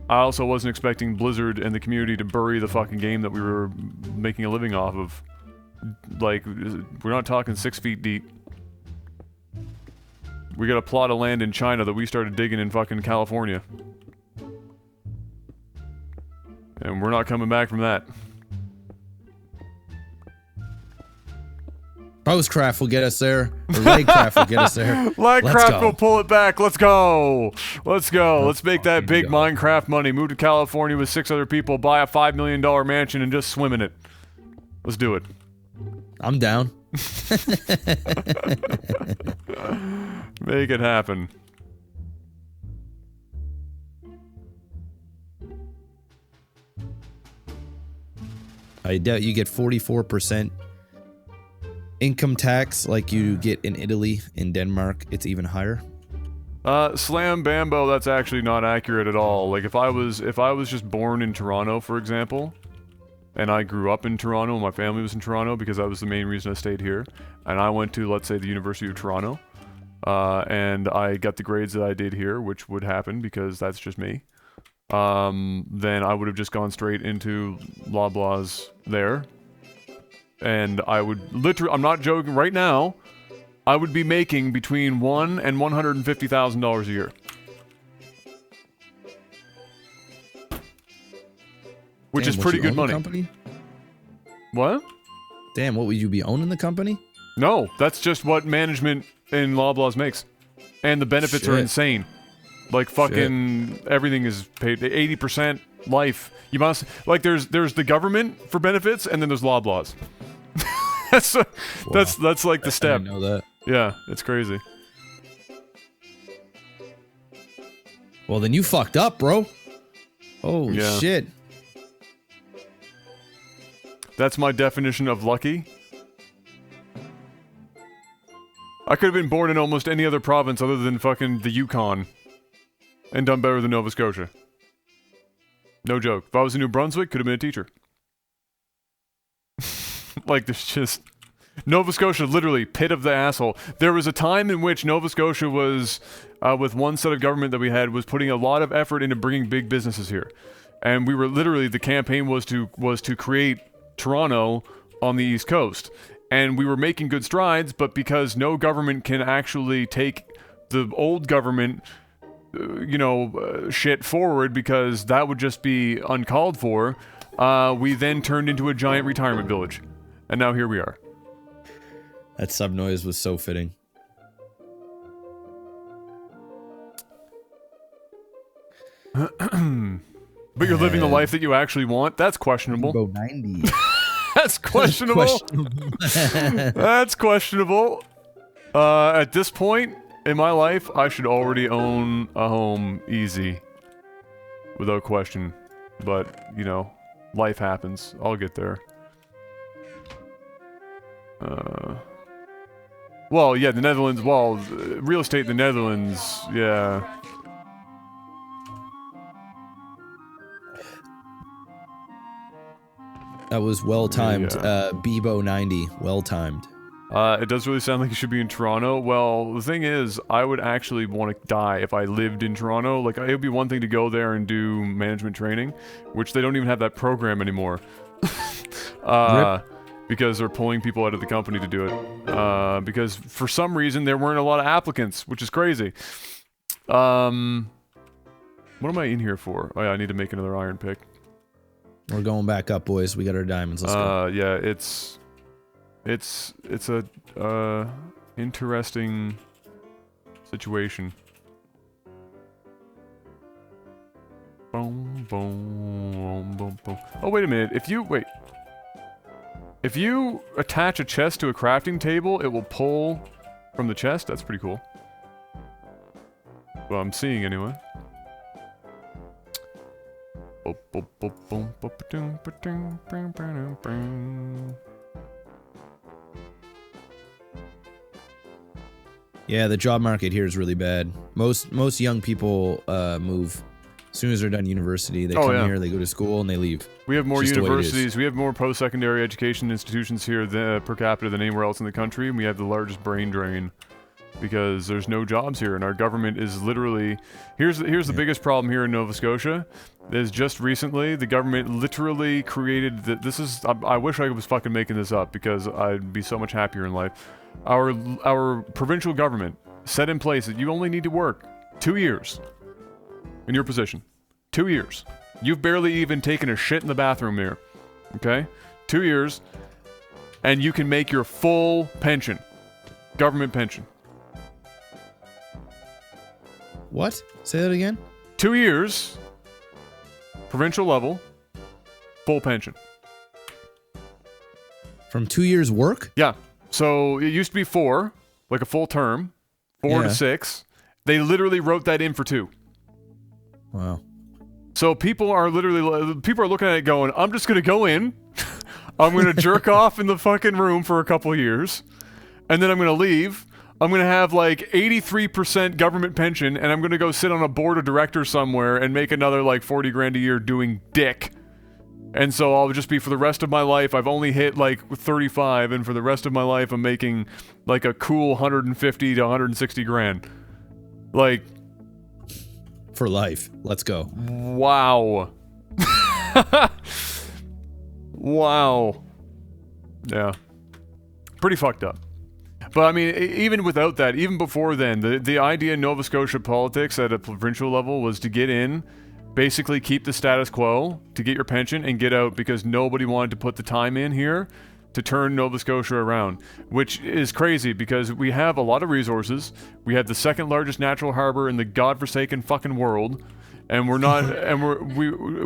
I also wasn't expecting Blizzard and the community to bury the fucking game that we were making a living off of. Like, we're not talking 6 feet deep. We got a plot of land in China that we started digging in fucking California. And we're not coming back from that. Postcraft will get us there. Or LAGCraft will get us there. LAGCraft will pull it back. Let's go. Let's go. Let's make that big Minecraft money. Move to California with 6 other people. Buy a $5 million mansion and just swim in it. Let's do it. I'm down. Make it happen. I doubt you get 44% income tax like you get in Italy. In Denmark, it's even higher. Slam Bambo, that's actually not accurate at all. Like, if I was just born in Toronto, for example, and I grew up in Toronto, and my family was in Toronto because that was the main reason I stayed here, and I went to, let's say, the University of Toronto, and I got the grades that I did here, which would happen because that's just me, then I would have just gone straight into Loblaws there. And I would literally, I'm not joking, right now, I would be making between $1,000 and $150,000 a year. Which is pretty good money. Company? What? Damn, what would you be owning the company? No, that's just what management in Loblaws makes. And the benefits are insane. Like fucking everything is paid 80% life. You must like there's the government for benefits and then there's Loblaws. that's like the step. I didn't know that. Yeah, it's crazy. Well, then you fucked up, bro. Oh shit. That's my definition of lucky. I could have been born in almost any other province other than fucking the Yukon. And done better than Nova Scotia. No joke. If I was in New Brunswick, could have been a teacher. Like, there's just... Nova Scotia, literally, pit of the asshole. There was a time in which Nova Scotia was, with one set of government that we had, was putting a lot of effort into bringing big businesses here. And we were literally, the campaign was to create Toronto on the East Coast. And we were making good strides, but because no government can actually take the old government... shit forward because that would just be uncalled for, we then turned into a giant retirement village. And now here we are. That sub noise was so fitting. But you're living the life that you actually want? That's questionable. Go 90. That's questionable. That's questionable. At this point in my life, I should already own a home easy. Without question. But, you know, life happens. I'll get there. Well, yeah, the Netherlands, well, real estate in the Netherlands, yeah. That was well timed. Yeah. Bebo 90, well timed. It does really sound like you should be in Toronto. Well, the thing is, I would actually want to die if I lived in Toronto. Like, it would be one thing to go there and do management training, which they don't even have that program anymore. Because they're pulling people out of the company to do it. Because for some reason there weren't a lot of applicants, which is crazy. What am I in here for? Oh yeah, I need to make another iron pick. We're going back up, boys. We got our diamonds. Let's go. Yeah, it's a interesting situation. Boom, boom, boom, boom. Oh wait a minute. If you attach a chest to a crafting table, it will pull from the chest. That's pretty cool. Well, I'm seeing anyway. Yeah, the job market here is really bad. Most young people move as soon as they're done university. They come here, they go to school, and they leave. We have more universities. We have more post-secondary education institutions here per capita than anywhere else in the country, and we have the largest brain drain because there's no jobs here, and our government is literally... Here's the biggest problem here in Nova Scotia, is just recently, the government literally created... I wish I was fucking making this up, because I'd be so much happier in life. Our provincial government set in place that you only need to work 2 years in your position. 2 years. You've barely even taken a shit in the bathroom here. Okay? 2 years, and you can make your full pension. Government pension. What? Say that again? 2 years, provincial level, full pension. From 2 years' work? Yeah. So it used to be 4, like a full term, 4 to 6. They literally wrote that in for 2. Wow. So people are looking at it going, I'm just gonna go in, I'm gonna jerk off in the fucking room for a couple years, and then I'm gonna leave. I'm gonna have like 83% government pension, and I'm gonna go sit on a board of directors somewhere and make another like 40 grand a year doing dick. And so I'll just be, for the rest of my life, I've only hit like 35, and for the rest of my life I'm making like a cool 150 to 160 grand. Like... For life. Let's go. Wow. Wow. Yeah. Pretty fucked up. But I mean, even without that, even before then, the idea in Nova Scotia politics at a provincial level was to get in, basically keep the status quo, to get your pension, and get out, because nobody wanted to put the time in here to turn Nova Scotia around, which is crazy because we have a lot of resources. We have the second largest natural harbor in the godforsaken fucking world, and we're not, and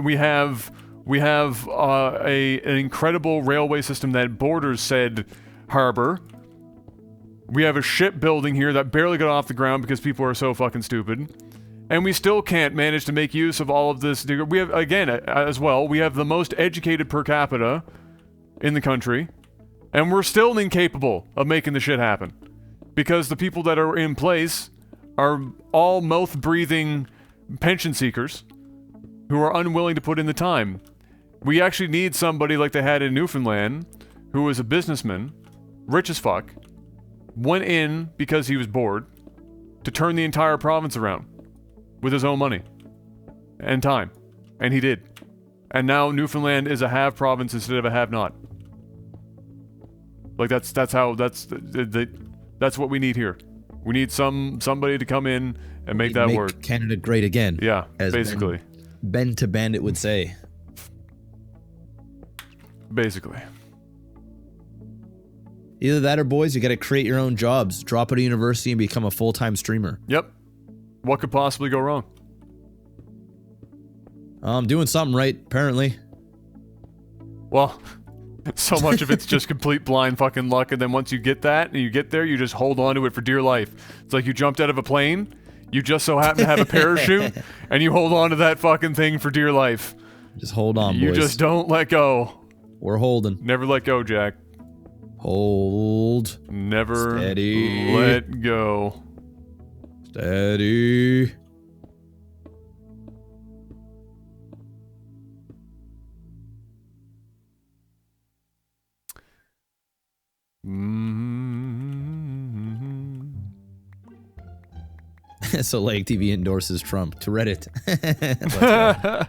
we have an incredible railway system that borders said harbor. We have a shipbuilding here that barely got off the ground because people are so fucking stupid. And we still can't manage to make use of all of this. We have, again, as well, we have the most educated per capita in the country, and we're still incapable of making the shit happen. Because the people that are in place are all mouth-breathing pension seekers who are unwilling to put in the time. We actually need somebody like they had in Newfoundland, who was a businessman, rich as fuck, went in because he was bored, to turn the entire province around with his own money and time. And he did. And now Newfoundland is a have province instead of a have not. Like that's what we need here. We need somebody to come in and make that work. Canada great again. Yeah, basically. Ben to Bandit would say. Basically. Either that or, boys, you gotta create your own jobs. Drop out of university and become a full-time streamer. Yep. What could possibly go wrong? I'm doing something right, apparently. Well, so much of it's just complete blind fucking luck, and then once you get that, and you get there, you just hold on to it for dear life. It's like you jumped out of a plane, you just so happen to have a parachute, and you hold on to that fucking thing for dear life. Just hold on, boys. You just don't let go. We're holding. Never let go, Jack. Hold. Never Steady. let go. Steady. Mm-hmm. So LAGTV endorses Trump to Reddit. Let's go.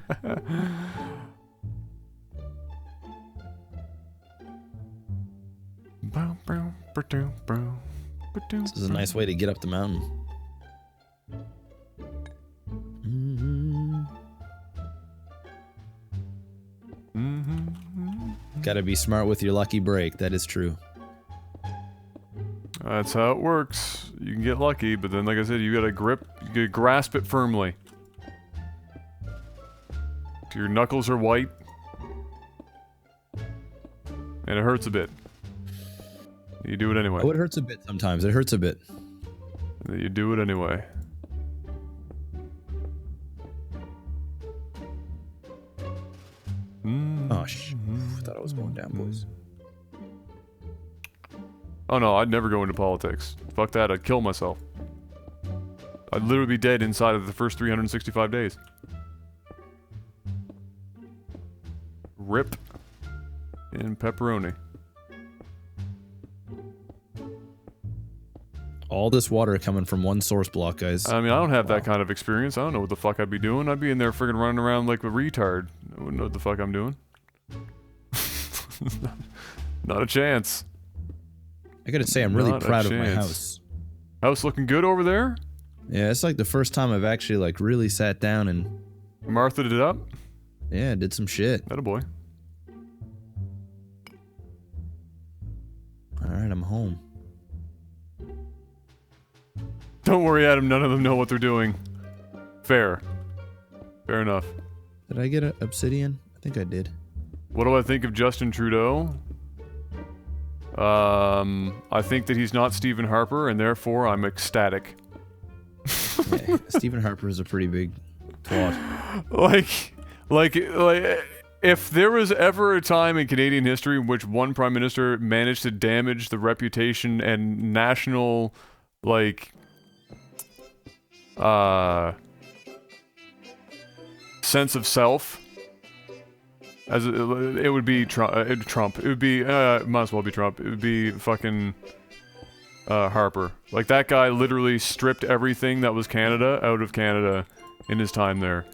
This is a nice way to get up the mountain. Gotta be smart with your lucky break. That is true. That's how it works. You can get lucky, but then, like I said, you gotta grasp it firmly. Your knuckles are white. And it hurts a bit. You do it anyway. Oh, it hurts a bit sometimes. It hurts a bit. You do it anyway. Oh, I thought I was going down, boys. Oh no, I'd never go into politics. Fuck that, I'd kill myself. I'd literally be dead inside of the first 365 days. Rip. In pepperoni. All this water coming from one source block, guys. I mean, I don't have that kind of experience. I don't know what the fuck I'd be doing. I'd be in there friggin' running around like a retard. I wouldn't know what the fuck I'm doing. Not a chance. I gotta say, I'm really proud of my house. House looking good over there? Yeah, it's like the first time I've actually like really sat down and... Martha did it up? Yeah, did some shit. Attaboy. Alright, I'm home. Don't worry, Adam, none of them know what they're doing. Fair. Fair enough. Did I get an obsidian? I think I did. What do I think of Justin Trudeau? I think that he's not Stephen Harper, and therefore I'm ecstatic. Yeah, Stephen Harper is a pretty big twat. Like, if there was ever a time in Canadian history in which one prime minister managed to damage the reputation and national, like, sense of self, as it would be Trump. It would be might as well be Trump. It would be fucking Harper. Like, that guy literally stripped everything that was Canada out of Canada in his time there.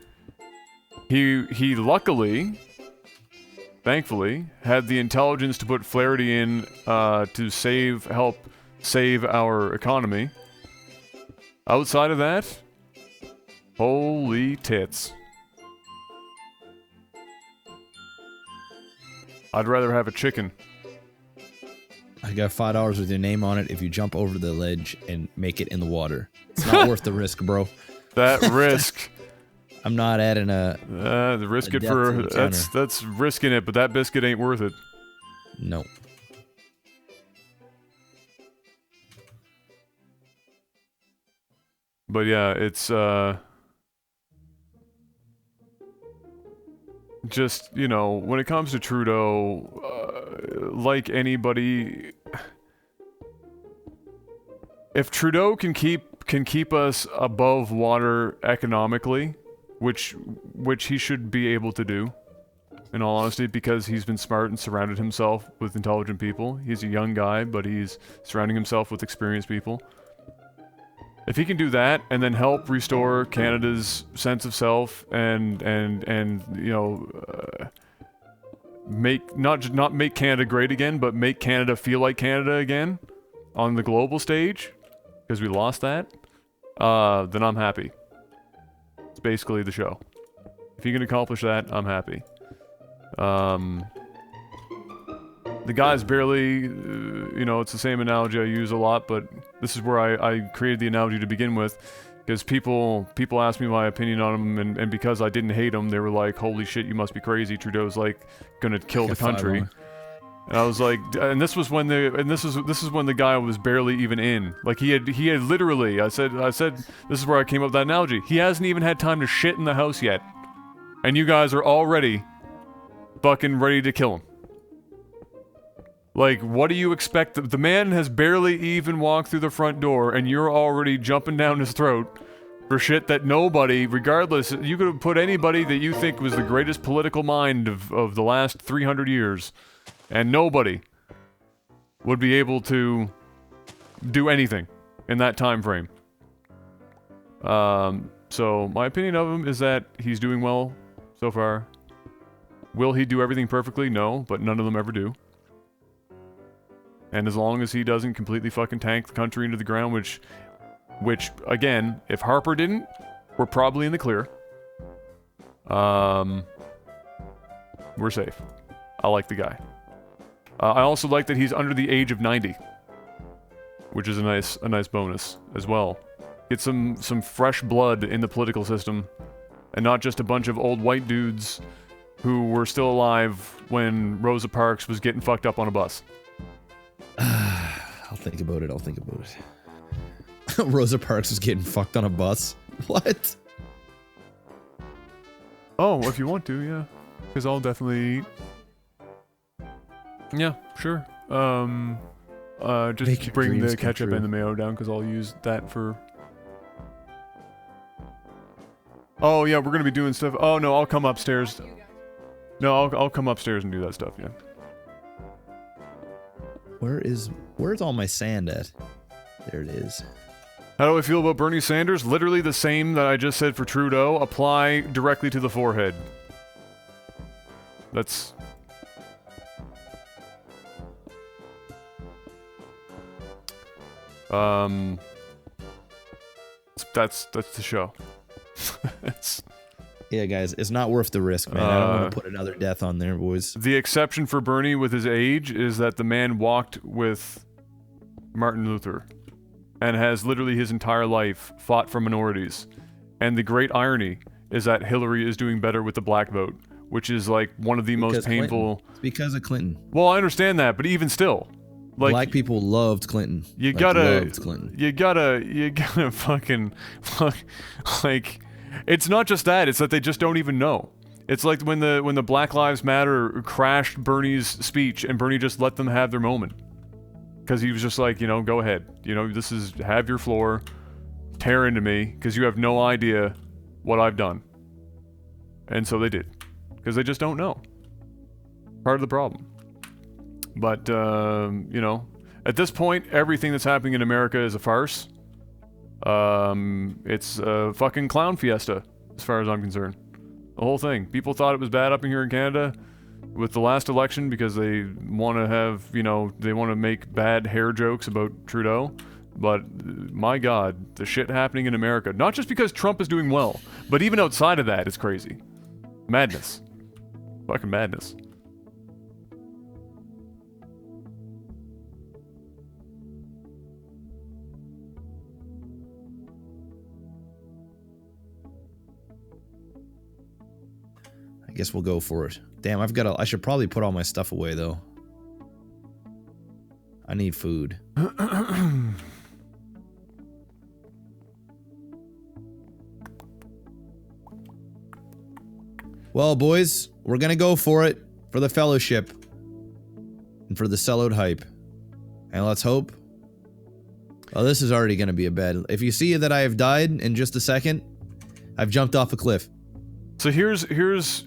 He luckily, thankfully, had the intelligence to put Flaherty in to help save our economy. Outside of that, holy tits. I'd rather have a chicken. I got $5 with your name on it if you jump over the ledge and make it in the water. It's not worth the risk, bro. That risk. I'm not adding the risk it for that's risking it, but that biscuit ain't worth it. Nope. But yeah, it's just, you know, when it comes to Trudeau, like anybody, if Trudeau can keep us above water economically, which he should be able to do, in all honesty, because he's been smart and surrounded himself with intelligent people. He's a young guy, but he's surrounding himself with experienced people. If he can do that and then help restore Canada's sense of self and you know, not make Canada great again, but make Canada feel like Canada again on the global stage, because we lost that, then I'm happy. It's basically the show. If he can accomplish that, I'm happy. The guy's barely, you know, it's the same analogy I use a lot, but this is where I created the analogy to begin with, because people asked me my opinion on him, and because I didn't hate him, they were like, holy shit, you must be crazy, Trudeau's like gonna kill the country. And I was like, and this is when the guy was barely even in. Like, he had literally, I said this is where I came up with that analogy. He hasn't even had time to shit in the house yet, and you guys are already fucking ready to kill him. Like, what do you expect? The man has barely even walked through the front door, and you're already jumping down his throat for shit that nobody, regardless, you could have put anybody that you think was the greatest political mind of the last 300 years, and nobody would be able to do anything in that time frame. So my opinion of him is that he's doing well so far. Will he do everything perfectly? No, but none of them ever do. And as long as he doesn't completely fucking tank the country into the ground, which again, if Harper didn't, we're probably in the clear. We're safe. I like the guy. I also like that he's under the age of 90, which is a nice bonus as well. Get some fresh blood in the political system, and not just a bunch of old white dudes who were still alive when Rosa Parks was getting fucked up on a bus. I'll think about it. Rosa Parks was getting fucked on a bus. What? Oh, if you want to, yeah. Because I'll definitely... Yeah, sure. Just bring the ketchup and the mayo down, because I'll use that for... Oh, yeah, we're gonna be doing stuff. Oh, no, I'll come upstairs. No, I'll come upstairs and do that stuff, yeah. Where's all my sand at? There it is. How do I feel about Bernie Sanders? Literally the same that I just said for Trudeau. Apply directly to the forehead. That's the show. Yeah, guys, it's not worth the risk, man. I don't want to put another death on there, boys. The exception for Bernie with his age is that the man walked with Martin Luther and has literally his entire life fought for minorities. And the great irony is that Hillary is doing better with the black vote, which is like one of the most painful... Clinton. It's because of Clinton. Well, I understand that, but even still... Like, black people loved Clinton. You gotta fucking... Like... It's not just that, it's that they just don't even know. It's like when the Black Lives Matter crashed Bernie's speech and Bernie just let them have their moment. Because he was just like, you know, go ahead. You know, this is, have your floor, tear into me, because you have no idea what I've done. And so they did. Because they just don't know. Part of the problem. But, you know, at this point, everything that's happening in America is a farce. It's a fucking clown fiesta, as far as I'm concerned. The whole thing. People thought it was bad up in here in Canada with the last election because they want to have, you know, they want to make bad hair jokes about Trudeau. But, my God, the shit happening in America, not just because Trump is doing well, but even outside of that, it's crazy. Madness. Fucking madness. I guess we'll go for it. Damn, I should probably put all my stuff away, though. I need food. Well, boys, we're gonna go for it. For the fellowship. And for the sellout hype. And let's hope. Well, this is already gonna be a bad... If you see that I have died in just a second, I've jumped off a cliff. So here's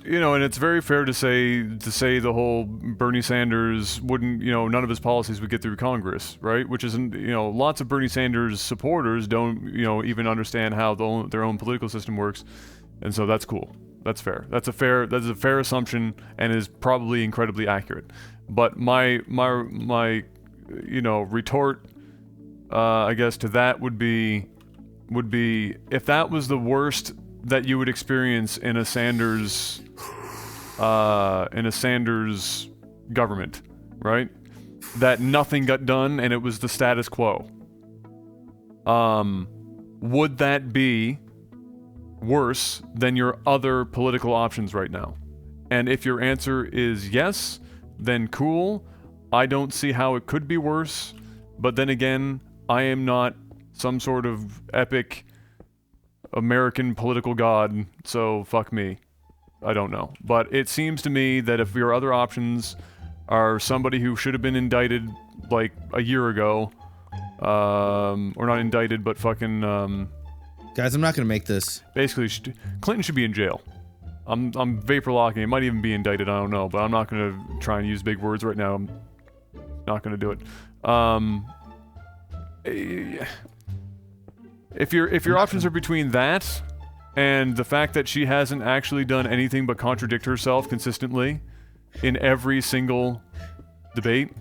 you know, and it's very fair to say the whole Bernie Sanders wouldn't, you know, none of his policies would get through Congress, right? Which isn't, you know, lots of Bernie Sanders supporters don't, you know, even understand how their own political system works, and so that's cool. That's fair. That's a fair assumption and is probably incredibly accurate. But my you know, retort, I guess, to that would be if that was the worst that you would experience in a Sanders government, right? That nothing got done and it was the status quo. Would that be worse than your other political options right now? And if your answer is yes, then cool. I don't see how it could be worse, but then again, I am not some sort of epic American political god, so fuck me. I don't know. But it seems to me that if your other options are somebody who should have been indicted like a year ago, or not indicted, but fucking, Guys, I'm not gonna make this. Basically, Clinton should be in jail. I'm vapor locking. It might even be indicted, I don't know, but I'm not gonna try and use big words right now. I'm not gonna do it. If your options are between that and the fact that she hasn't actually done anything but contradict herself consistently in every single debate,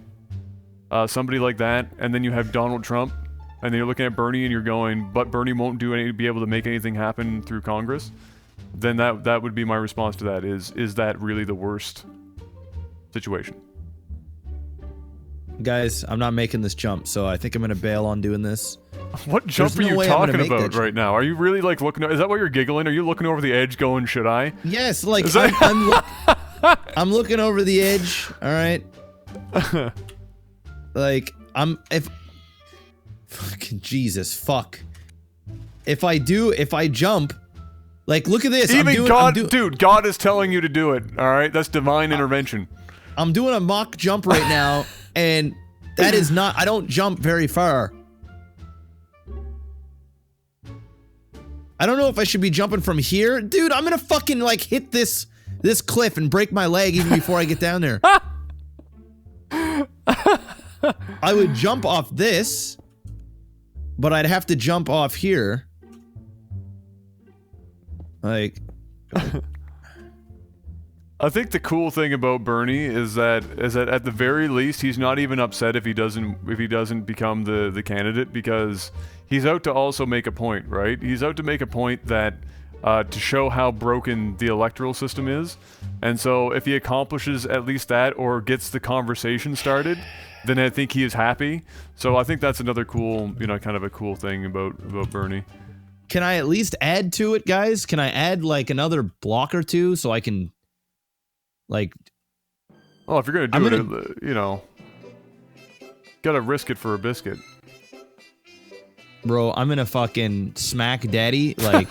somebody like that, and then you have Donald Trump, and then you're looking at Bernie and you're going, but Bernie won't be able to make anything happen through Congress, then that would be my response to that. Is that really the worst situation? Guys, I'm not making this jump, so I think I'm gonna bail on doing this. What jump are you talking about right now? Are you really like looking? Is that why you're giggling? Are you looking over the edge, going, "Should I?" Yes, like I'm looking over the edge. All right. Like fucking Jesus, fuck. If I jump, like look at this. Even dude, God is telling you to do it. All right, that's divine intervention. I'm doing a mock jump right now, and that is not. I don't jump very far. I don't know if I should be jumping from here. Dude, I'm gonna fucking like hit this cliff and break my leg even before I get down there. I would jump off this, but I'd have to jump off here. Like I think the cool thing about Bernie is that at the very least he's not even upset if he doesn't become the candidate, because he's out to also make a point, right? He's out to make a point that to show how broken the electoral system is, and so if he accomplishes at least that or gets the conversation started, then I think he is happy. So I think that's another cool, kind of a cool thing about Bernie. Can I at least add to it, guys? Can I add like another block or two so I can like... Well, if you're gonna do it, gotta risk it for a biscuit. Bro, I'm gonna fucking smack daddy, like...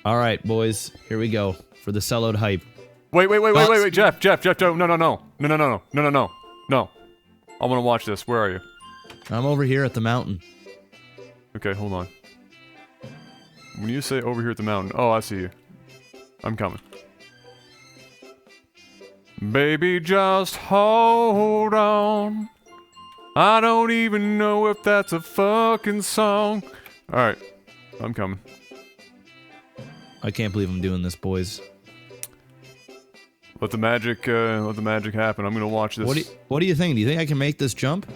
Alright, boys, here we go, for the sellout hype. Wait, Jeff, no. I wanna watch this, where are you? I'm over here at the mountain. Okay, hold on. When you say over here at the mountain, oh, I see you. I'm coming. Baby, just hold on. I don't even know if that's a fucking song. Alright, I'm coming. I can't believe I'm doing this, boys. Let the magic happen. I'm gonna watch this. What do you think? Do you think I can make this jump?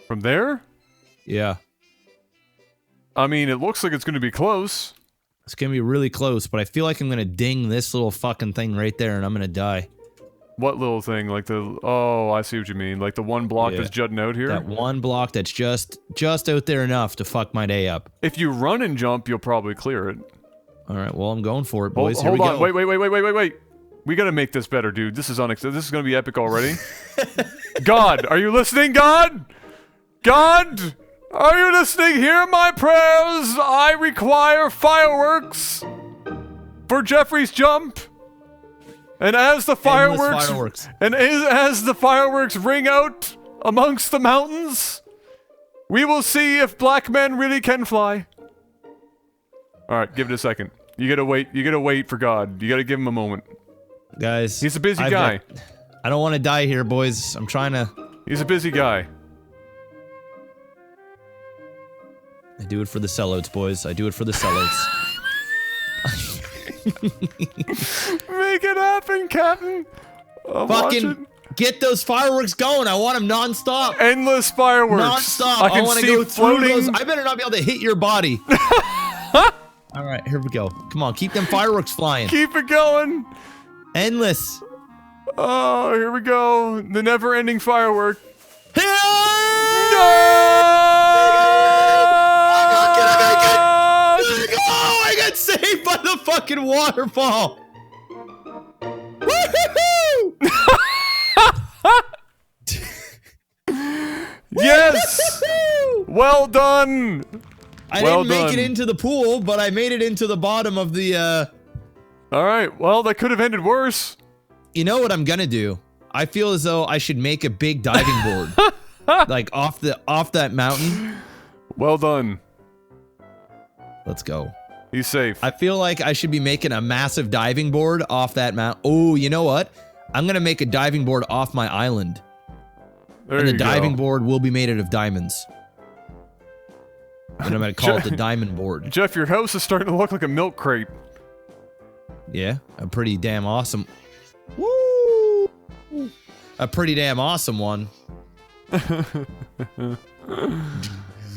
From there? Yeah. I mean, it looks like it's gonna be close. It's gonna be really close, but I feel like I'm gonna ding this little fucking thing right there and I'm gonna die. What little thing? Like the... Oh, I see what you mean. Like the one block that's jutting out here? That one block that's just out there enough to fuck my day up. If you run and jump, you'll probably clear it. Alright, well, I'm going for it, boys. Hold on. Go. Wait. We gotta make this better, dude. This is unacceptable. This is gonna be epic already. God, are you listening, God? God! Are you listening? Hear my prayers! I require fireworks for Jeffrey's jump. And as the fireworks ring out amongst the mountains, we will see if black men really can fly. All right, give it a second. You gotta wait for God. You gotta give him a moment. Guys, he's a busy guy. I don't want to die here, boys. I'm trying to... He's a busy guy. I do it for the sellouts, boys. I do it for the sellouts. Make it happen, Captain. Fucking get those fireworks going. I want them non-stop. Endless fireworks. Non-stop. I want to go through those. I better not be able to hit your body. All right, here we go. Come on, keep them fireworks flying. Keep it going. Endless. Oh, here we go. The never-ending firework. No! I got saved by the fucking waterfall. Woohoo! Yes! Well done! I didn't make it into the pool, but I made it into the bottom of the, Alright, well, that could have ended worse. You know what I'm gonna do? I feel as though I should make a big diving board. Like, off that mountain. Well done. Let's go. He's safe. I feel like I should be making a massive diving board off that mountain. Oh, you know what? I'm gonna make a diving board off my island, There and the you go. diving board will be made out of diamonds. And I'm gonna call it the diamond board. Jeff, your house is starting to look like a milk crate. Yeah, a pretty damn awesome. Woo! A pretty damn awesome one.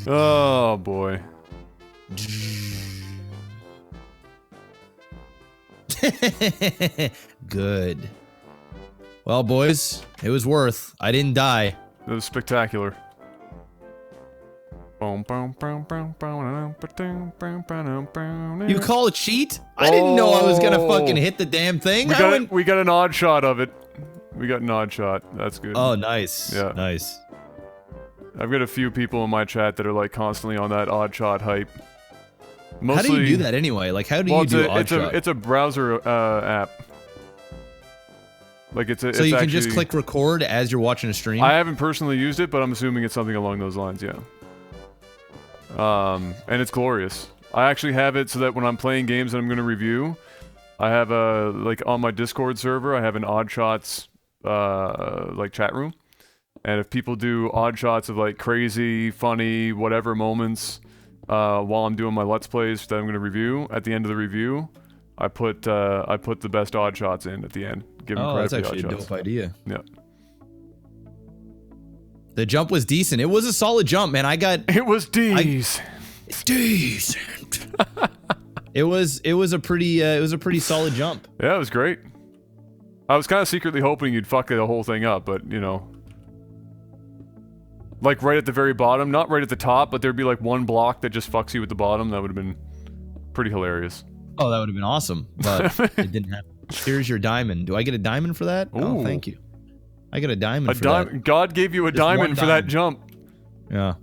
Oh boy. Good. Well, boys, it was worth. I didn't die. It was spectacular. You call it cheat? I didn't know I was gonna fucking hit the damn thing. We got an odd shot of it. We got an odd shot. That's good. Oh, nice. Yeah. Nice. I've got a few people in my chat that are like constantly on that odd shot hype. How do you do that anyway? Like, how do you do odd shot? It's a browser app. Like so you can just click record as you're watching a stream? I haven't personally used it, but I'm assuming it's something along those lines, yeah. And it's glorious. I actually have it so that when I'm playing games that I'm going to review, I have a, like on my Discord server, I have an odd shots, like chat room. And if people do odd shots of like crazy, funny, whatever moments, while I'm doing my Let's Plays that I'm going to review, at the end of the review, I put the best odd shots in at the end. Give them credit for the odd shots. That's actually a dope idea. Yeah. The jump was decent. It was a solid jump, man. It was decent. Decent. it was a pretty solid jump. Yeah, it was great. I was kind of secretly hoping you'd fuck the whole thing up, but you know, like right at the very bottom, not right at the top, but there'd be like one block that just fucks you at the bottom. That would have been pretty hilarious. Oh, that would have been awesome, but it didn't happen. Here's your diamond. Do I get a diamond for that? Ooh. Oh, thank you. I get a diamond for that. God gave you a Just one diamond for that jump. Yeah.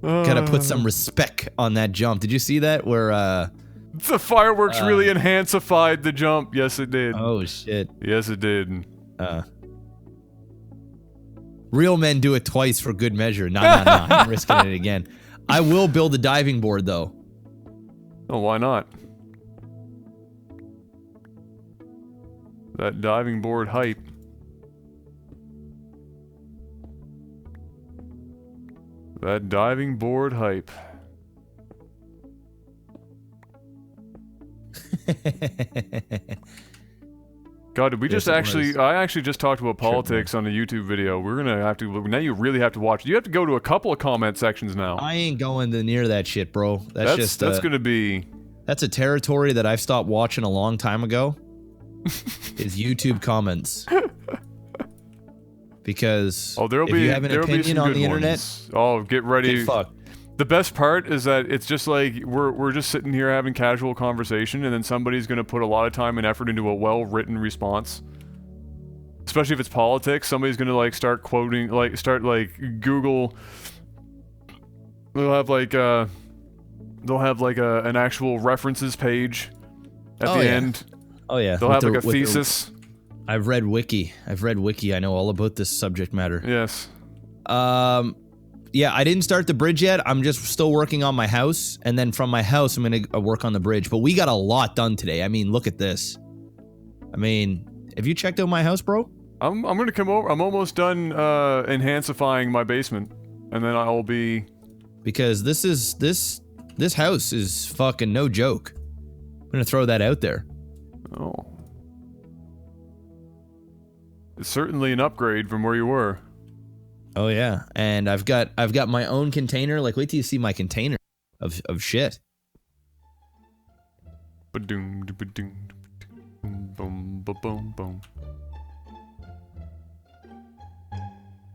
Gotta put some respect on that jump. Did you see that? Where the fireworks really enhancified the jump. Yes, it did. Oh shit. Yes, it did. Real men do it twice for good measure. Nah. I'm risking it again. I will build a diving board though. Oh, why not? That diving board hype. That diving board hype. God, did we just actually... I actually just talked about politics on a YouTube video. We're gonna have to... Now you really have to watch. You have to go to a couple of comment sections now. I ain't going to near that shit, bro. That's gonna be... That's a territory that I've stopped watching a long time ago. Is YouTube comments. Because if you have an opinion on the internet... Oh, get ready. Get fucked. The best part is that it's just like we're just sitting here having casual conversation, and then somebody's gonna put a lot of time and effort into a well-written response. Especially if it's politics, somebody's gonna like start quoting, like Google. They'll have like an actual references page at the end. Oh yeah. They'll have like a thesis. I've read Wiki. I know all about this subject matter. Yes. Yeah, I didn't start the bridge yet. I'm just still working on my house, and then from my house, I'm gonna work on the bridge. But we got a lot done today. I mean, look at this. I mean, have you checked out my house, bro? I'm gonna come over. I'm almost done enhancifying my basement, and then I'll be... Because this house is fucking no joke. I'm gonna throw that out there. Oh. It's certainly an upgrade from where you were. Oh yeah, and I've got my own container. Like, wait till you see my container of shit. Ba-doom, ba-doom, boom, ba-boom, boom.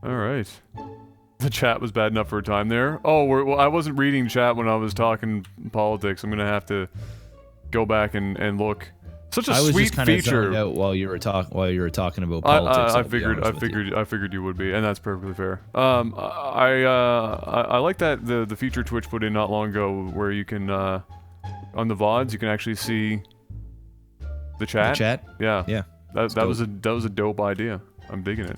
All right. The chat was bad enough for a time there. Oh, well, I wasn't reading chat when I was talking politics. I'm gonna have to go back and look. Such a sweet feature. I was just kind of zoned out while you were talking about politics. I figured you would be, and that's perfectly fair. I like that the feature Twitch put in not long ago where you can on the VODs you can actually see the chat. The chat? Yeah. Yeah. That was a dope idea. I'm digging it.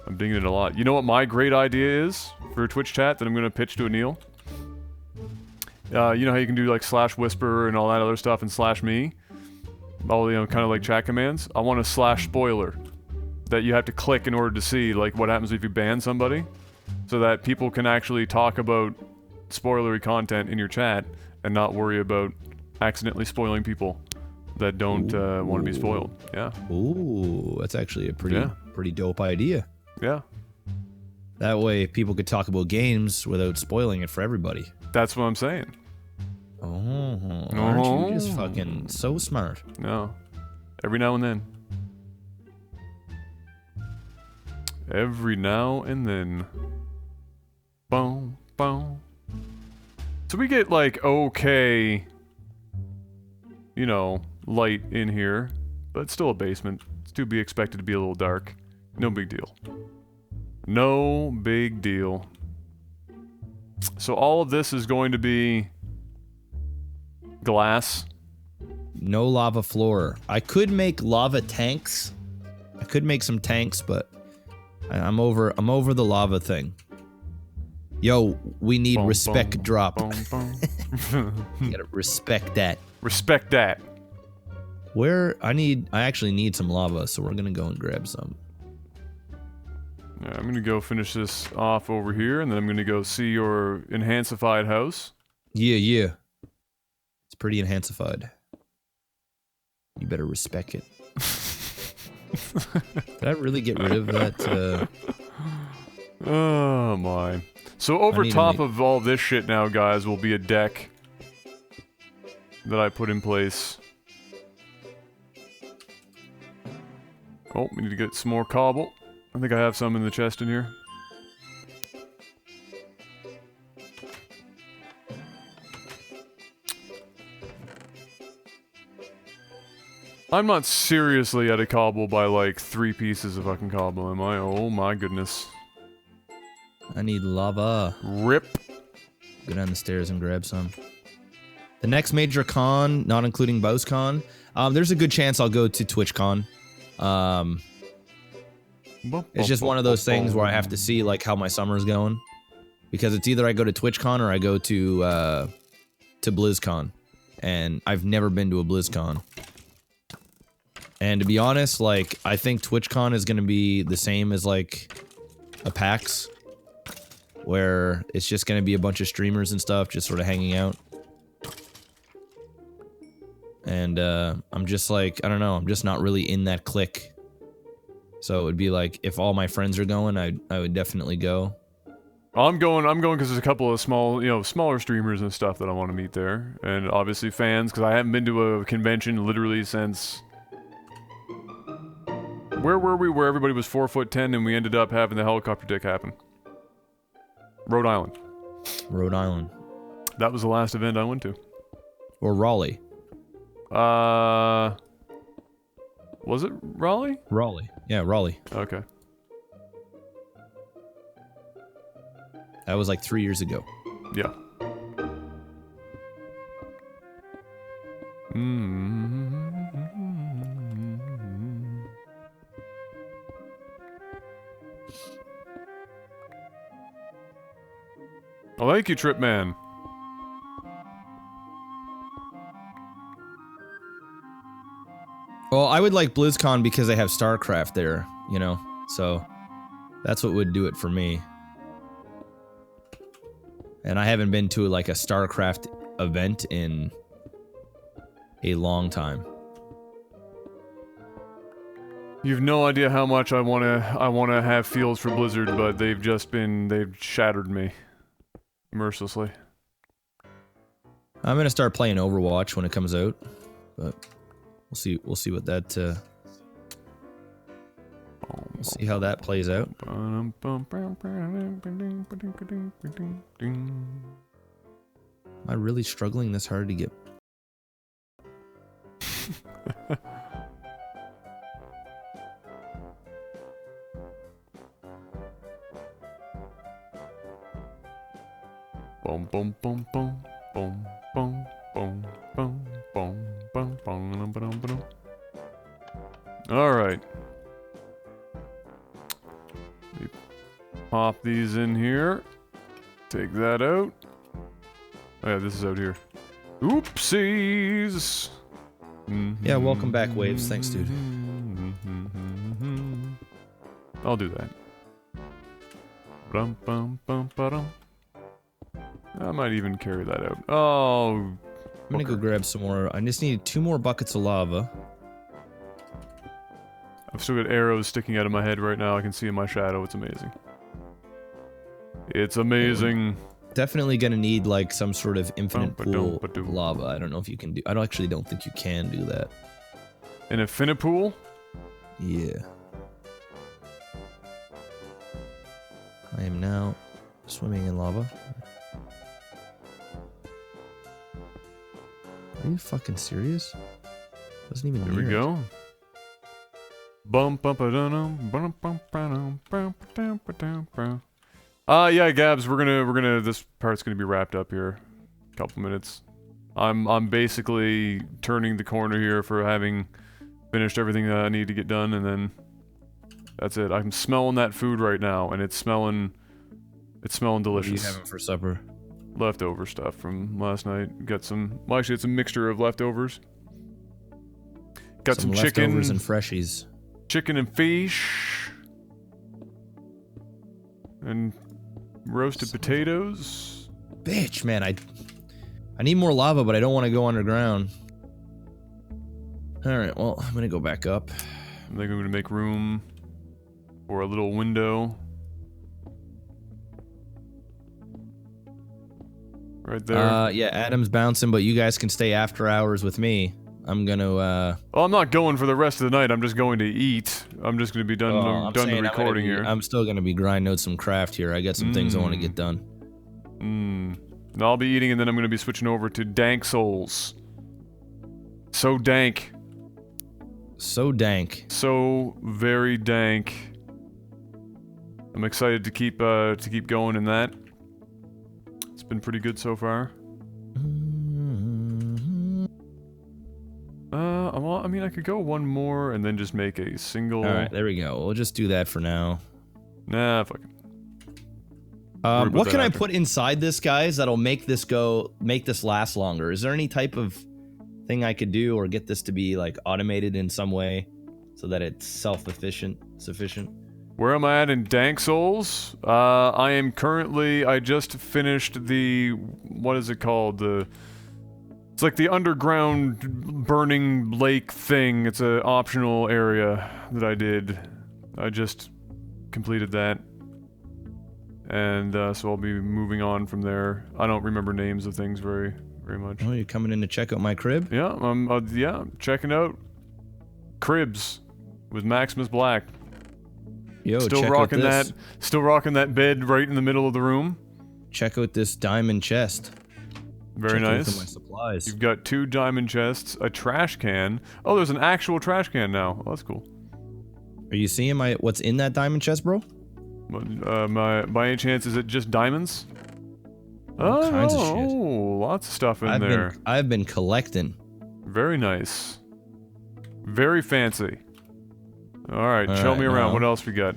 I'm digging it a lot. You know what my great idea is for Twitch chat that I'm gonna pitch to Anil? You know how you can do like /whisper and all that other stuff and /me? All, you know, kind of like chat commands. I want a /spoiler that you have to click in order to see like what happens if you ban somebody, so that people can actually talk about spoilery content in your chat and not worry about accidentally spoiling people that don't want to be spoiled. Yeah. Ooh, that's actually a pretty dope idea. Yeah. That way people could talk about games without spoiling it for everybody. That's what I'm saying. Oh, aren't you just fucking so smart? No. Every now and then. Every now and then. Boom, boom. So we get like okay, you know, light in here, but it's still a basement. It's to be expected to be a little dark. No big deal. No big deal. So all of this is going to be glass. No lava floor. I could make lava tanks. I could make some tanks, but I'm over the lava thing. Yo, we need respect drop. You gotta respect that. Respect that. I actually need some lava, so we're gonna go and grab some. Yeah, I'm gonna go finish this off over here, and then I'm gonna go see your enhancified house. Yeah. It's pretty enhancified. You better respect it. Did I really get rid of that? Oh my. So over top of all this shit now, guys, will be a deck that I put in place. Oh, we need to get some more cobble. I think I have some in the chest in here. I'm not seriously at a cobble by like 3 pieces of fucking cobble, am I? Oh my goodness. I need lava. Rip. Go down the stairs and grab some. The next major con, not including BowsCon, there's a good chance I'll go to TwitchCon. It's just one of those things where I have to see like how my summer's going, because it's either I go to TwitchCon or I go to BlizzCon, and I've never been to a BlizzCon. And to be honest, like I think TwitchCon is gonna be the same as like a PAX, where it's just gonna be a bunch of streamers and stuff just sort of hanging out. And I'm just like, I don't know, I'm just not really in that clique. So it would be like, if all my friends are going, I would definitely go. I'm going because there's a couple of smaller streamers and stuff that I want to meet there. And obviously fans, because I haven't been to a convention literally since... Where were we where everybody was 4'10" and we ended up having the helicopter dick happen? Rhode Island. Rhode Island. That was the last event I went to. Or Raleigh. Was it Raleigh? Raleigh. Yeah, Raleigh. Okay. That was like 3 years ago. Yeah. Oh, thank you, Trip Man. Well, I would like BlizzCon because they have StarCraft there, you know? So, that's what would do it for me. And I haven't been to like a StarCraft event in a long time. You've no idea how much I wanna have feels for Blizzard, but they've shattered me. Mercilessly. I'm gonna start playing Overwatch when it comes out, but we'll see what that we'll see how that plays out. Am I really struggling this hard to get? Boom, boom, boom, boom, boom, boom, boom, boom, boom, boom, boom, boom, boom. All right. Pop these in here. Take that out. Oh yeah, this is out here. Oopsies! Yeah, welcome back, Waves. Thanks, dude. I'll do that. Bum, bum, bum, ba-dum. I might even carry that out. Oh, I'm gonna go grab some more. I just need 2 more buckets of lava. I've still got arrows sticking out of my head right now. I can see in my shadow. It's amazing. It's amazing. Definitely gonna need like some sort of infinite pool of lava. I don't know if you can do. I actually don't think you can do that. An infinite pool? Yeah. I am now swimming in lava. Are you fucking serious? Wasn't even Here we go. Bum bum ba dum bum bum ba dum. Yeah, Gabs, we're gonna this part's gonna be wrapped up here. A couple minutes. I'm basically turning the corner here for having finished everything that I need to get done, and then that's it. I'm smelling that food right now, and it's smelling delicious. What are you having for supper? Leftover stuff from last night. Got some. Well, actually, it's a mixture of leftovers. Got some chicken leftovers and freshies. Chicken and fish. And roasted potatoes. Bitch, man, I need more lava, but I don't want to go underground. All right, well, I'm gonna go back up. I think I'm gonna make room for a little window. Right there. Yeah, Adam's bouncing, but you guys can stay after hours with me. I'm gonna, Well, I'm not going for the rest of the night. I'm just going to eat. I'm just gonna be done the recording here. I'm still gonna be grinding out some craft here. I got some things I want to get done. And I'll be eating, and then I'm gonna be switching over to dank souls. So dank. So dank. So very dank. I'm excited to keep going in that. It's been pretty good so far. Well, I mean, I could go one more and then just make a single. All right, there we go. We'll just do that for now. Nah, fuck it. What can I put inside this, guys, that'll make this last longer? Is there any type of thing I could do or get this to be like automated in some way so that it's sufficient? Where am I at in Dank Souls? I just finished the, what is it called? It's like the underground burning lake thing. It's an optional area that I did. I just completed that. And so I'll be moving on from there. I don't remember names of things very much. Oh, you're coming in to check out my crib? Yeah, I'm checking out Cribs with Maximus Black. Yo, still check rocking out this. Still rocking that bed right in the middle of the room. Check out this diamond chest. Very nice. Check out my supplies. You've got 2 diamond chests, a trash can. Oh, there's an actual trash can now. Oh, that's cool. Are you seeing what's in that diamond chest, bro? By any chance, is it just diamonds? All kinds of shit. Oh, lots of stuff in there. I've been collecting. Very nice. Very fancy. All right, show me around. What else we got?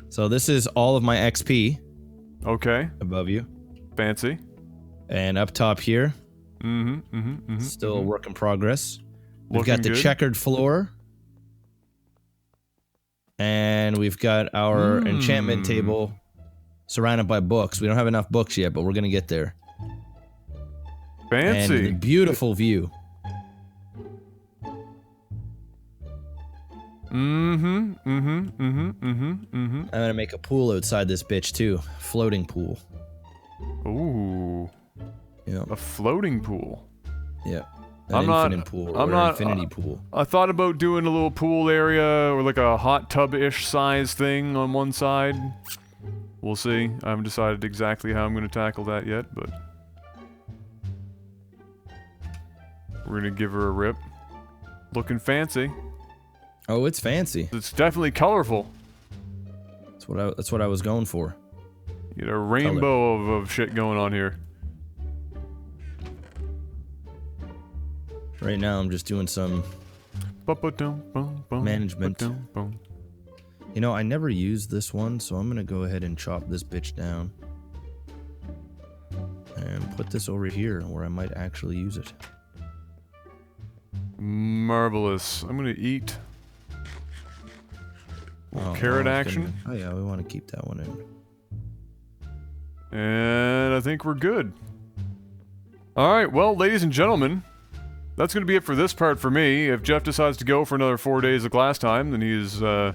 So this is all of my XP. Okay. Above you. Fancy. And up top here. Still a work in progress. We've got the checkered floor. And we've got our enchantment table surrounded by books. We don't have enough books yet, but we're going to get there. Fancy. And a beautiful view. I'm going to make a pool outside this bitch, too. Floating pool. Ooh. Yeah. A floating pool. Yeah. Infinity pool. I thought about doing a little pool area or like a hot tub-ish size thing on one side. We'll see. I haven't decided exactly how I'm going to tackle that yet, but we're going to give her a rip. Looking fancy. Oh, it's fancy. It's definitely colorful. That's what I was going for. You get a rainbow of shit going on here. Right now, I'm just doing some management. You know, I never used this one, so I'm gonna go ahead and chop this bitch down and put this over here where I might actually use it. Marvelous. I'm gonna eat. Carrot action. Oh yeah, we want to keep that one in. And I think we're good. Alright, well, ladies and gentlemen, that's going to be it for this part for me. If Jeff decides to go for another 4 days like last time, then he is, Oh,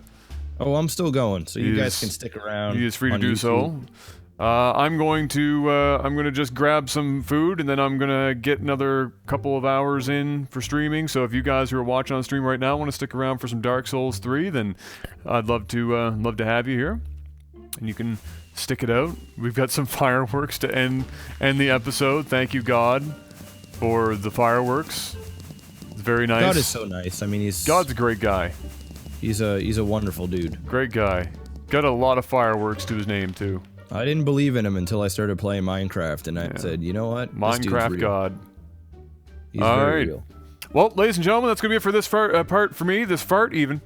I'm still going, so you guys can stick around. He is free to do YouTube. so. I'm going to just grab some food, and then I'm going to get another couple of hours in for streaming. So if you guys who are watching on stream right now want to stick around for some Dark Souls 3, then I'd love to have you here. And you can stick it out. We've got some fireworks to end the episode. Thank you, God, for the fireworks. It's very nice. God is so nice. I mean, God's a great guy. He's a wonderful dude. Great guy. Got a lot of fireworks to his name too. I didn't believe in him until I started playing Minecraft, and I said, you know what? Minecraft God. He's very real. Well, ladies and gentlemen, that's gonna be it for this part for me. This fart even.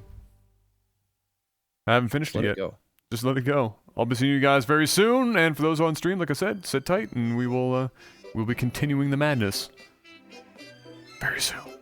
I haven't finished it yet. Let it go. Just let it go. I'll be seeing you guys very soon, and for those on stream, like I said, sit tight, and we'll be continuing the madness very soon.